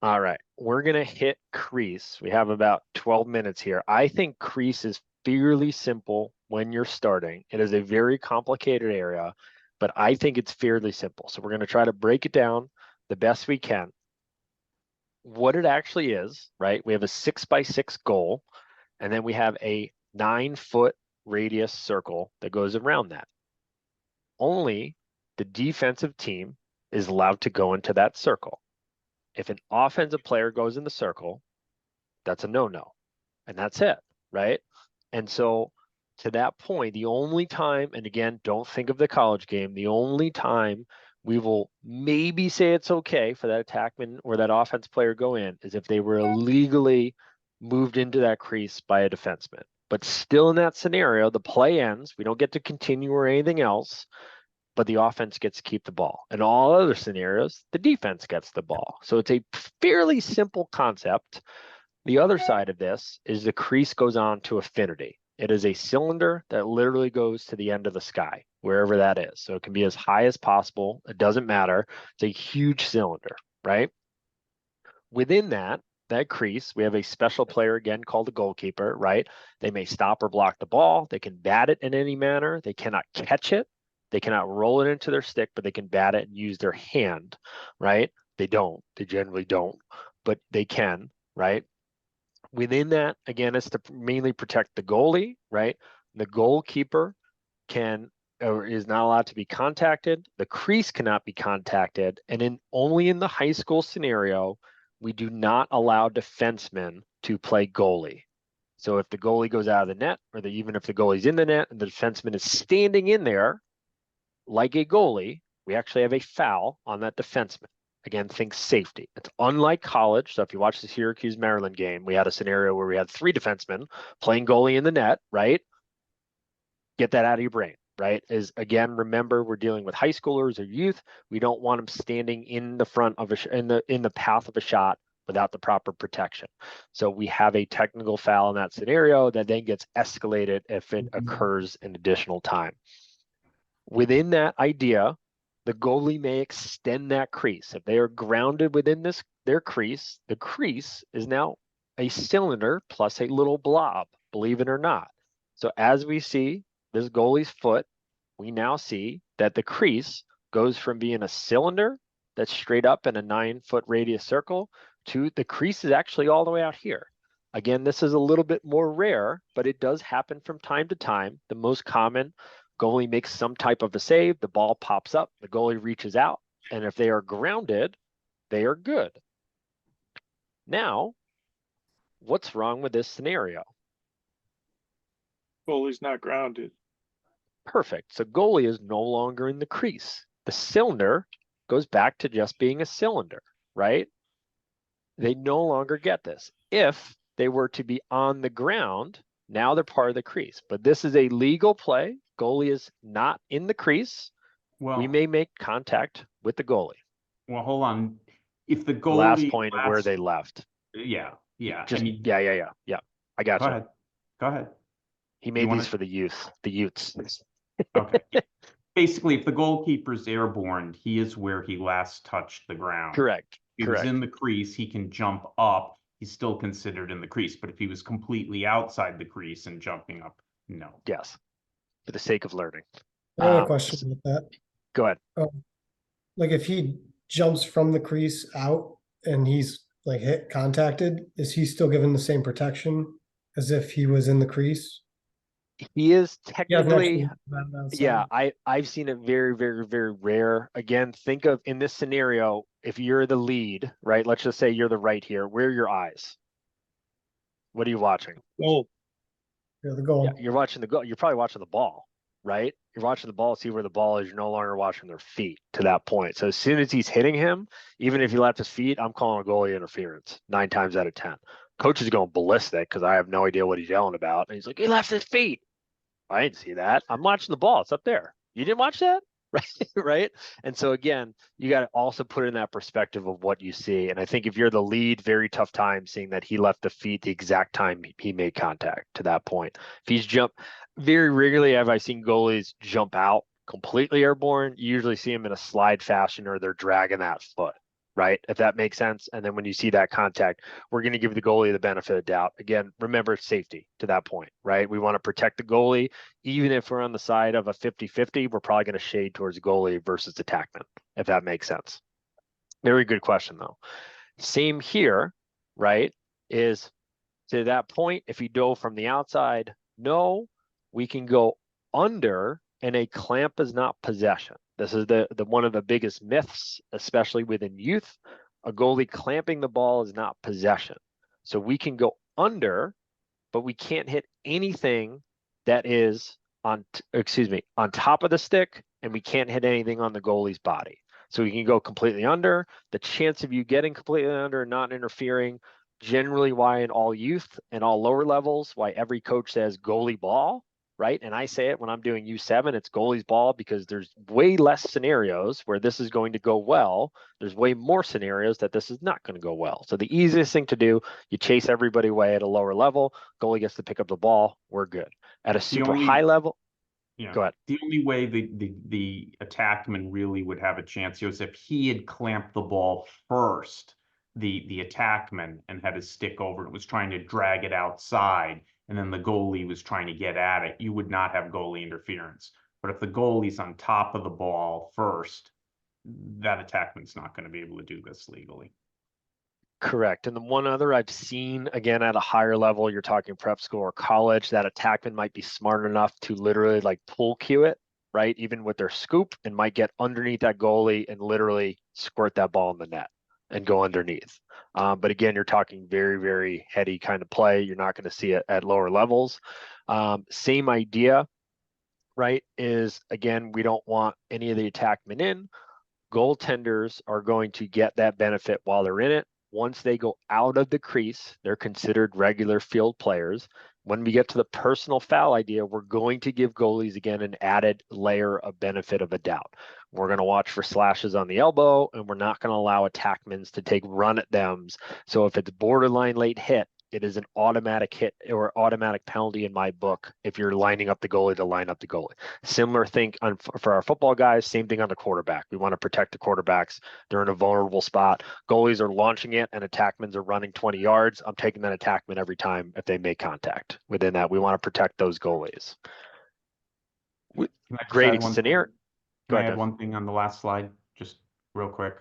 Speaker 1: All right, we're gonna hit crease. We have about 12 minutes here. I think crease is fairly simple when you're starting. It is a very complicated area, but I think it's fairly simple. So we're gonna try to break it down the best we can. What it actually is, right? We have a 6x6 goal, and then we have a 9-foot radius circle that goes around that. Only the defensive team is allowed to go into that circle. If an offensive player goes in the circle, that's a no-no. And that's it, right? And so to that point, the only time, and again, don't think of the college game, the only time we will maybe say it's okay for that attackman or that offense player go in is if they were illegally moved into that crease by a defenseman. But still in that scenario, the play ends. We don't get to continue or anything else, but the offense gets to keep the ball. In all other scenarios, the defense gets the ball. So it's a fairly simple concept. The other side of this is the crease goes on to affinity. It is a cylinder that literally goes to the end of the sky, wherever that is. So it can be as high as possible. It doesn't matter. It's a huge cylinder, right? Within that crease, we have a special player again called the goalkeeper, right? They may stop or block the ball. They can bat it in any manner. They cannot catch it. They cannot roll it into their stick, but they can bat it and use their hand, right? They don't. They generally don't, but they can, right? Within that, again, it's to mainly protect the goalie, right? The goalkeeper can or is not allowed to be contacted. The crease cannot be contacted. And only in the high school scenario, we do not allow defensemen to play goalie. So if the goalie goes out of the net, or even if the goalie's in the net and the defenseman is standing in there like a goalie, we actually have a foul on that defenseman. Again, think safety. It's unlike college. So if you watch the Syracuse Maryland game, we had a scenario where we had 3 defensemen playing goalie in the net, right? Get that out of your brain, right? Is again, remember we're dealing with high schoolers or youth. We don't want them standing in the front of in the path of a shot without the proper protection. So we have a technical foul in that scenario that then gets escalated if it occurs in additional time. Within that idea, the goalie may extend that crease. If they are grounded within their crease, the crease is now a cylinder plus a little blob, believe it or not. So as we see this goalie's foot, we now see that the crease goes from being a cylinder that's straight up in a 9-foot radius circle to the crease is actually all the way out here. Again, this is a little bit more rare, but it does happen from time to time. The most common, goalie makes some type of a save, the ball pops up, the goalie reaches out, and if they are grounded, they are good. Now, what's wrong with this scenario?
Speaker 9: Goalie's not grounded.
Speaker 1: Perfect. So goalie is no longer in the crease. The cylinder goes back to just being a cylinder, right? They no longer get this. If they were to be on the ground, now they're part of the crease. But this is a legal play. Goalie is not in the crease.
Speaker 2: Well,
Speaker 1: We may make contact with the goalie.
Speaker 2: well, hold on. If the goalie
Speaker 1: Last point of where they left.
Speaker 2: yeah.
Speaker 1: Just,
Speaker 2: I mean,
Speaker 1: yeah. I got
Speaker 2: go
Speaker 1: you.
Speaker 2: ahead. Go ahead.
Speaker 1: He made
Speaker 2: You wanna-
Speaker 1: these for the Utes.
Speaker 2: Okay. Basically, if the goalkeeper's airborne, he is where he last touched the ground.
Speaker 1: Correct.
Speaker 2: If he was in the crease, he can jump up. He's still considered in the crease. But if he was completely outside the crease and jumping up, no.
Speaker 1: Yes. For the sake of learning.
Speaker 8: I got a question with that.
Speaker 1: Go ahead.
Speaker 8: Like if he jumps from the crease out and he's like hit contacted, is he still given the same protection as if he was in the crease?
Speaker 1: He is
Speaker 8: He hasn't
Speaker 1: technically,
Speaker 8: actually been outside.
Speaker 1: yeah, I've seen it very, very, very rare. Again, think of in this scenario, if you're the lead, right? Let's just say you're the right here. Where are your eyes? What are you watching?
Speaker 9: Goal.
Speaker 8: Yeah, the
Speaker 1: Yeah,
Speaker 8: goal.
Speaker 1: you're watching the goal. You're probably watching the ball, right? You're watching the ball, see where the ball is. You're no longer watching their feet to that point. So as soon as he's hitting him, even if he left his feet, I'm calling a goalie interference 9 times out of 10. Coach is going ballistic because I have no idea what he's yelling about. And he's like, he left his feet. I didn't see that. I'm watching the ball. It's up there. You didn't watch that? Right. Right. And so again, you got to also put in that perspective of what you see. And I think if you're the lead, very tough time seeing that he left the feet the exact time he made contact to that point. If he's jumped, very rarely have I seen goalies jump out completely airborne. You usually see them in a slide fashion or they're dragging that foot. Right. If that makes sense. And then when you see that contact, we're going to give the goalie the benefit of doubt. Again, remember safety to that point, right? We want to protect the goalie. Even if we're on the side of a 50-50, we're probably going to shade towards goalie versus attackman, if that makes sense. Very good question, though. Same here, right? Is to that point, if you dove from the outside, no, we can go under, and a clamp is not possession. This is the one of the biggest myths, especially within youth. A goalie clamping the ball is not possession. So we can go under, but we can't hit anything that is on top of the stick, and we can't hit anything on the goalie's body. So we can go completely under. The chance of you getting completely under and not interfering, generally why in all youth and all lower levels, why every coach says goalie ball, right? And I say it when I'm doing U7, it's goalie's ball because there's way less scenarios where this is going to go well. There's way more scenarios that this is not going to go well. So the easiest thing to do, you chase everybody away at a lower level, goalie gets to pick up the ball, we're good. At a super high level, go ahead.
Speaker 2: The only way the attackman really would have a chance here is if he had clamped the ball first, the attackman, and had his stick over and was trying to drag it outside, and then the goalie was trying to get at it, you would not have goalie interference. But if the goalie's on top of the ball first, that attackman's not going to be able to do this legally.
Speaker 1: Correct. And the one other I've seen, again, at a higher level, you're talking prep school or college, that attackman might be smart enough to literally like pull cue it, right? Even with their scoop, and might get underneath that goalie and literally squirt that ball in the net and go underneath. But again, you're talking very, very heady kind of play. You're not going to see it at lower levels. Same idea, right? Is again, we don't want any of the attackmen in. Goaltenders are going to get that benefit while they're in it. Once they go out of the crease, they're considered regular field players. When we get to the personal foul idea, we're going to give goalies again an added layer of benefit of a doubt. We're going to watch for slashes on the elbow, and we're not going to allow attackmans to take run at them. So if it's borderline late hit, it is an automatic hit or automatic penalty in my book if you're lining up the goalie to line up the goalie. Similar thing for our football guys, same thing on the quarterback. We want to protect the quarterbacks. They're in a vulnerable spot. Goalies are launching it and attackmans are running 20 yards. I'm taking that attackman every time if they make contact. Within that, we want to protect those goalies. Great scenario.
Speaker 2: Can I add one thing on the last slide? Just real quick.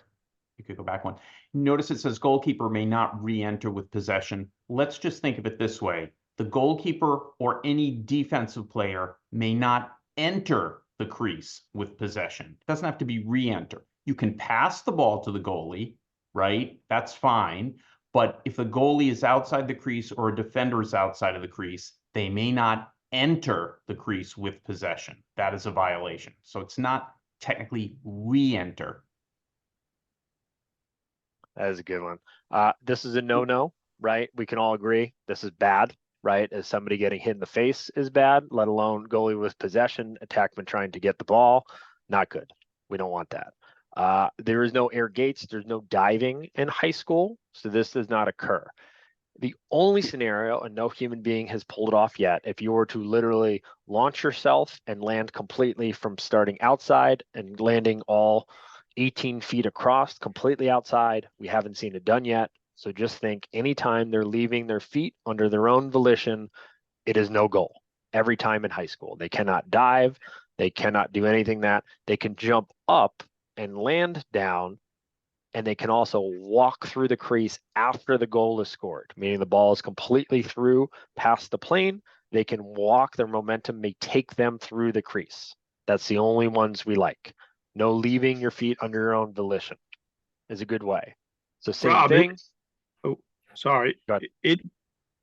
Speaker 2: You could go back one. Notice it says goalkeeper may not re-enter with possession. Let's just think of it this way. The goalkeeper or any defensive player may not enter the crease with possession. It doesn't have to be re-enter. You can pass the ball to the goalie, right? That's fine. But if the goalie is outside the crease or a defender is outside of the crease, they may not enter the crease with possession. That is a violation. So it's not technically re-enter.
Speaker 1: That is a good one. This is a no-no, right? We can all agree this is bad, right? As somebody getting hit in the face is bad, let alone goalie with possession, attackman trying to get the ball. Not good. We don't want that. There is no air gates. There's no diving in high school, so this does not occur. The only scenario, and no human being has pulled it off yet, if you were to literally launch yourself and land completely from starting outside and landing all 18 feet across, completely outside, we haven't seen it done yet. So just think anytime they're leaving their feet under their own volition, it is no goal. Every time in high school, they cannot dive. They cannot do anything that they can jump up and land down, and they can also walk through the crease after the goal is scored, meaning the ball is completely through past the plane. They can walk, their momentum may take them through the crease. That's the only ones we like. No leaving your feet under your own volition is a good way. So same
Speaker 9: Rob,
Speaker 1: thing.
Speaker 9: Oh, sorry.
Speaker 1: Go ahead.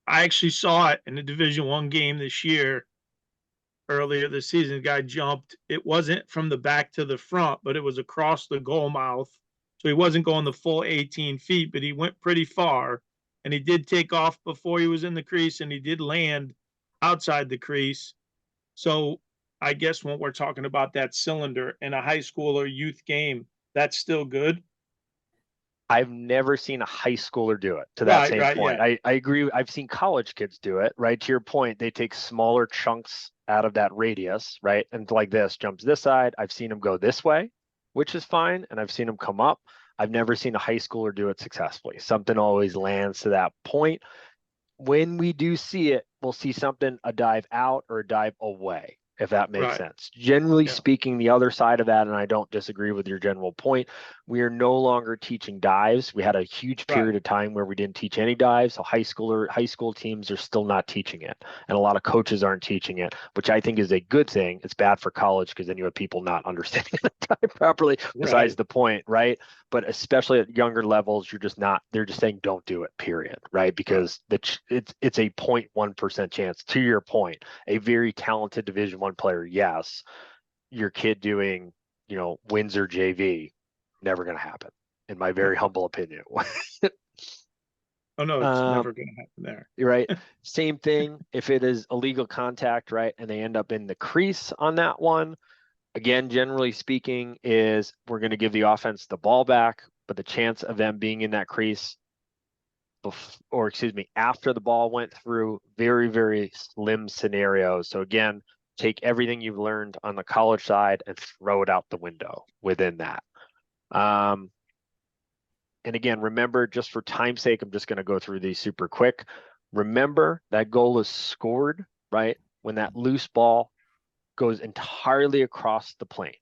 Speaker 9: I actually saw it in the Division I game this year. Earlier this season, the guy jumped. It wasn't from the back to the front, but it was across the goal mouth. So he wasn't going the full 18 feet, but he went pretty far. And he did take off before he was in the crease, and he did land outside the crease. So I guess when we're talking about that cylinder in a high school or youth game, that's still good.
Speaker 1: I've never seen a high schooler do it to that same point.
Speaker 9: Yeah.
Speaker 1: I agree. I've seen college kids do it, right? To your point, they take smaller chunks out of that radius, right? And like this, jumps this side. I've seen them go this way, which is fine. And I've seen them come up. I've never seen a high schooler do it successfully. Something always lands to that point. When we do see it, we'll see something, a dive out or a dive away, if that makes
Speaker 9: Right.
Speaker 1: sense. Generally
Speaker 9: Yeah.
Speaker 1: speaking, the other side of that, and I don't disagree with your general point, we are no longer teaching dives. We had a huge period of time where we didn't teach any dives. So high school teams are still not teaching it. And a lot of coaches aren't teaching it, which I think is a good thing. It's bad for college because then you have people not understanding the dive properly, besides the point, right? But especially at younger levels, they're just saying don't do it, period, right? Because it's a 0.1% chance. To your point, a very talented Division I player, yes. Your kid doing, Windsor JV, never going to happen, in my very humble opinion.
Speaker 9: Oh no, it's never going to happen there.
Speaker 1: Right. Same thing if it is illegal contact, right? And they end up in the crease on that one. Again, generally speaking, is we're going to give the offense the ball back, but the chance of them being in that crease after the ball went through, very, very slim scenarios. So again, take everything you've learned on the college side and throw it out the window within that. And again, remember, just for time's sake, I'm just going to go through these super quick. Remember that goal is scored, right? When that loose ball goes entirely across the plane.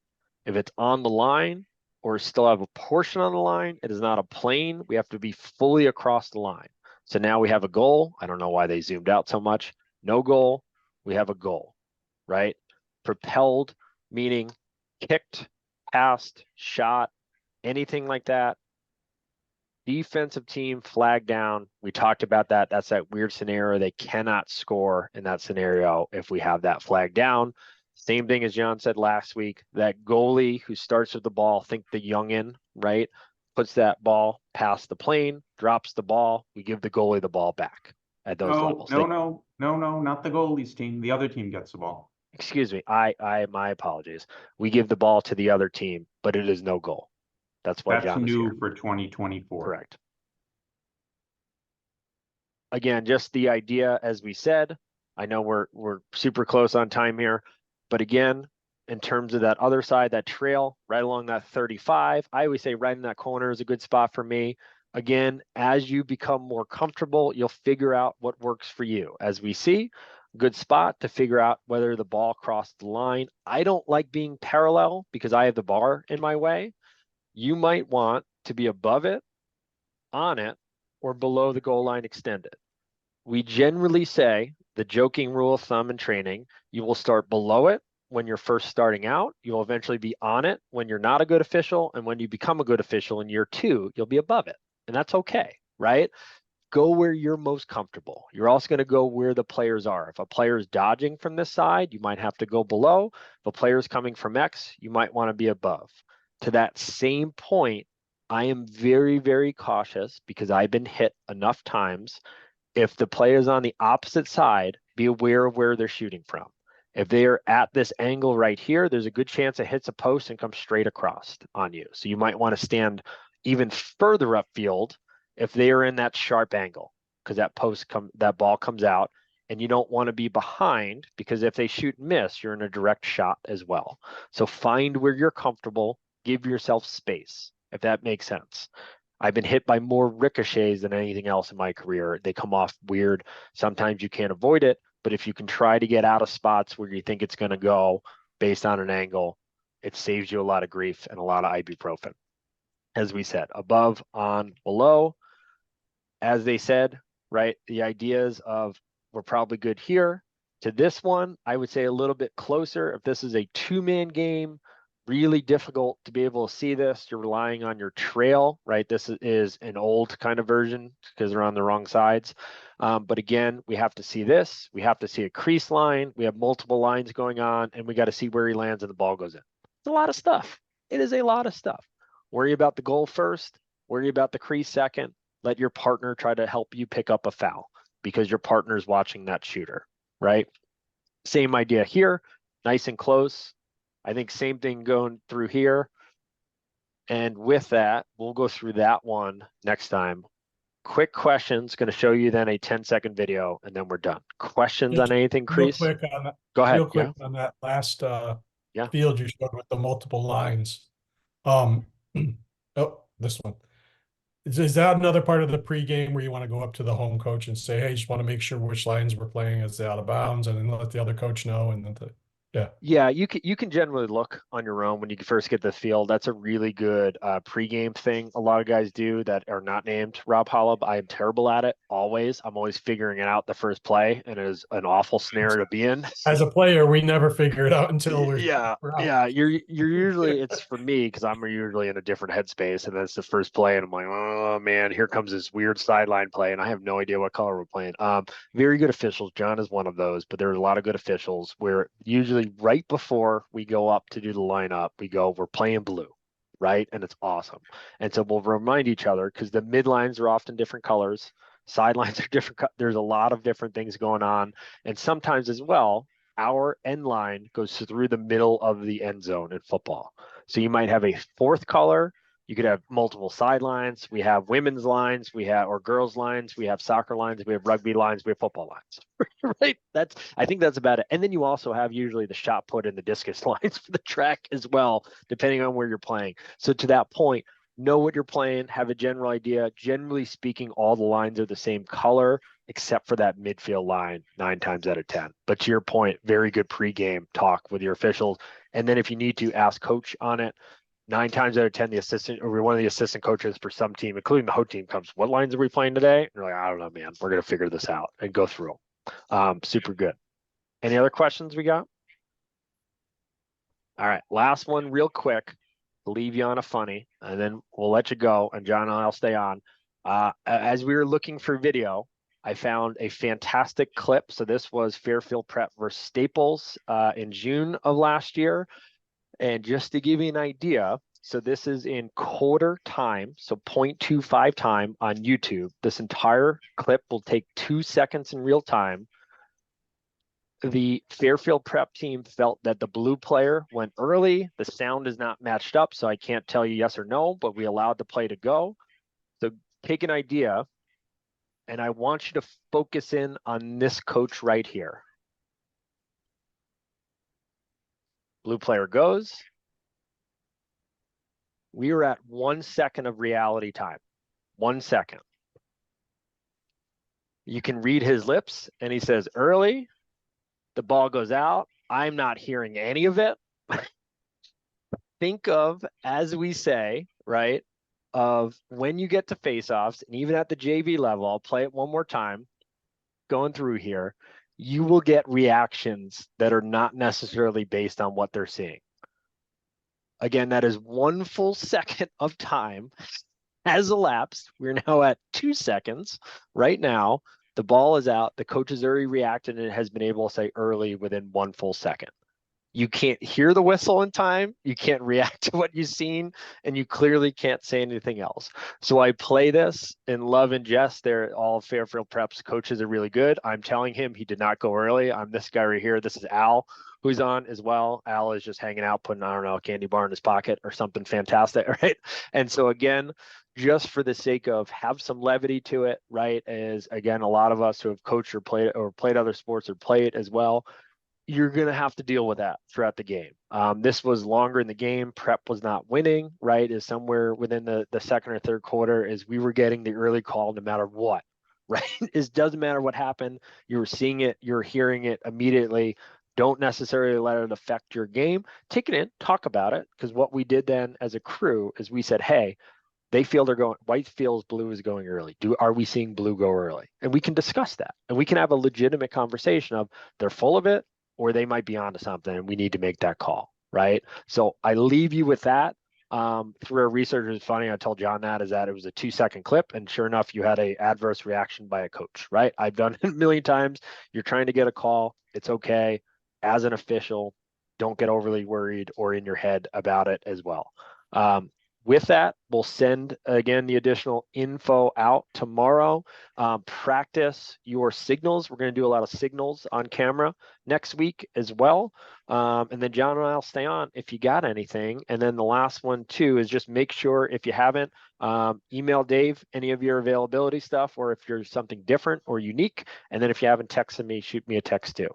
Speaker 1: If it's on the line or still have a portion on the line, it is not a plane. We have to be fully across the line. So now we have a goal. I don't know why they zoomed out so much. No goal. We have a goal, right? Propelled, meaning kicked, passed, shot, anything like that. Defensive team flag down. We talked about that. That's that weird scenario. They cannot score in that scenario if we have that flag down. Same thing as John said last week, that goalie who starts with the ball, think the youngin, right? Puts that ball past the plane, drops the ball. We give the goalie the ball back at those levels.
Speaker 2: No, not the goalie's team. The other team gets the ball.
Speaker 1: Excuse me. My apologies. We give the ball to the other team, but it is no goal. That's why John is here.
Speaker 2: That's new for 2024.
Speaker 1: Correct. Again, just the idea, as we said, I know we're super close on time here, but again, in terms of that other side, that trail right along that 35, I always say right in that corner is a good spot for me. Again, as you become more comfortable, you'll figure out what works for you. As we see, good spot to figure out whether the ball crossed the line. I don't like being parallel because I have the bar in my way. You might want to be above it, on it, or below the goal line extended. We generally say, the joking rule of thumb in training, you will start below it when you're first starting out. You'll eventually be on it when you're not a good official. And when you become a good official in year 2, you'll be above it. And that's okay, right? Go where you're most comfortable. You're also going to go where the players are. If a player is dodging from this side, you might have to go below. If a player is coming from X, you might want to be above. To that same point, I am very, very cautious because I've been hit enough times. If the player is on the opposite side, be aware of where they're shooting from. If they are at this angle right here, there's a good chance it hits a post and comes straight across on you. So you might want to stand even further upfield if they are in that sharp angle, because that ball comes out, and you don't want to be behind, because if they shoot and miss, you're in a direct shot as well. So find where you're comfortable, give yourself space, if that makes sense. I've been hit by more ricochets than anything else in my career. They come off weird. Sometimes you can't avoid it, but if you can try to get out of spots where you think it's going to go based on an angle, it saves you a lot of grief and a lot of ibuprofen. As we said, above, on, below, as they said, right? The ideas of we're probably good here to this one, I would say a little bit closer. If this is a 2-man game, really difficult to be able to see this. You're relying on your trail, right? This is an old kind of version because they're on the wrong sides. But again, we have to see this. We have to see a crease line. We have multiple lines going on, and we got to see where he lands and the ball goes in. It's a lot of stuff. It is a lot of stuff. Worry about the goal first. Worry about the crease second. Let your partner try to help you pick up a foul because your partner's watching that shooter, right? Same idea here, nice and close. I think same thing going through here. And with that, we'll go through that one next time. Quick questions, going to show you then a 10-second video, and then we're done. Questions
Speaker 4: Just
Speaker 1: on anything,
Speaker 4: Real
Speaker 1: Crease?
Speaker 4: quick on that.
Speaker 1: Go ahead.
Speaker 4: Real quick on that last
Speaker 1: Yeah.
Speaker 4: field you showed with the multiple lines. Oh, this one. Is that another part of the pregame where you want to go up to the home coach and say, hey, just want to make sure which lines we're playing as the out of bounds, and then let the other coach know, and then
Speaker 1: Yeah, you can generally look on your own when you first get the field. That's a really good pregame thing. A lot of guys do that are not named Rob Holub. I am terrible at it. Always, I'm always figuring it out the first play, and it is an awful snare to be in.
Speaker 4: As a player, we never figure it out until we're
Speaker 1: Yeah. You're usually it's for me because I'm usually in a different headspace, and that's the first play, and I'm like, oh man, here comes this weird sideline play, and I have no idea what color we're playing. Very good officials. John is one of those, but there's a lot of good officials where usually right before we go up to do the lineup, we're playing blue, right? And it's awesome. And so we'll remind each other because the mid lines are often different colors, sidelines are different. There's a lot of different things going on. And sometimes as well, our end line goes through the middle of the end zone in football. So you might have a fourth color. You could have multiple sidelines. We have women's lines, or girls lines. We have soccer lines. We have rugby lines. We have football lines, right? I think that's about it. And then you also have usually the shot put and the discus lines for the track as well, depending on where you're playing. So to that point, know what you're playing, have a general idea. Generally speaking, all the lines are the same color, except for that midfield line 9 times out of 10. But to your point, very good pregame talk with your officials. And then if you need to ask coach on it, 9 times out of 10, the assistant or one of the assistant coaches for some team, including the whole team, comes, what lines are we playing today? And you're like, I don't know, man. We're going to figure this out and go through them. Super good. Any other questions we got? All right. Last one real quick. Leave you on a funny, and then we'll let you go. And John and I'll stay on. As we were looking for video, I found a fantastic clip. So this was Fairfield Prep versus Staples in June of last year. And just to give you an idea, so this is in quarter time, so 0.25 time on YouTube. This entire clip will take 2 seconds in real time. The Fairfield Prep team felt that the blue player went early. The sound is not matched up, so I can't tell you yes or no, but we allowed the play to go. So take an idea, and I want you to focus in on this coach right here. Blue player goes. We are at 1 second of reality time. 1 second. You can read his lips, and he says, early. The ball goes out. I'm not hearing any of it. Think of, as we say, right, of when you get to faceoffs, and even at the JV level, I'll play it one more time, going through here, you will get reactions that are not necessarily based on what they're seeing. Again, that is 1 full second of time has elapsed. We're now at 2 seconds right now. The ball is out. The coach has already reacted and has been able to say early within 1 full second. You can't hear the whistle in time. You can't react to what you've seen, and you clearly can't say anything else. So I play this in love and jest. They're all Fairfield Preps coaches are really good. I'm telling him he did not go early. I'm this guy right here. This is Al, who's on as well. Al is just hanging out, putting, I don't know, a candy bar in his pocket or something fantastic, right? And so again, just for the sake of have some levity to it, right? Is again, a lot of us who have coached or played other sports or play it as well, you're going to have to deal with that throughout the game. This was longer in the game. Prep was not winning, right? Is somewhere within the second or third quarter is we were getting the early call no matter what, right? It doesn't matter what happened. You were seeing it, you're hearing it immediately. Don't necessarily let it affect your game. Take it in, talk about it, because what we did then as a crew is we said, hey, they feel they're going, white feels blue is going early. Are we seeing blue go early? And we can discuss that. And we can have a legitimate conversation of they're full of it or they might be onto something and we need to make that call, right? So I leave you with that. Through our research, it's funny, I told John that, is that it was a 2-second clip, and sure enough, you had a adverse reaction by a coach, right? I've done it a million times. You're trying to get a call. It's okay. As an official, don't get overly worried or in your head about it as well. With that, we'll send again the additional info out tomorrow. Practice your signals. We're going to do a lot of signals on camera next week as well. And then John and I'll stay on if you got anything. And then the last one too is just make sure if you haven't, email Dave any of your availability stuff, or if you're something different or unique. And then if you haven't texted me, shoot me a text too.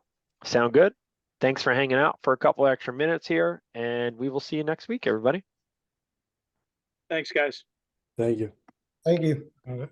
Speaker 1: Sound good? Thanks for hanging out for a couple extra minutes here, and we will see you next week, everybody.
Speaker 9: Thanks, guys.
Speaker 7: Thank you.
Speaker 8: Thank you.
Speaker 6: Got it.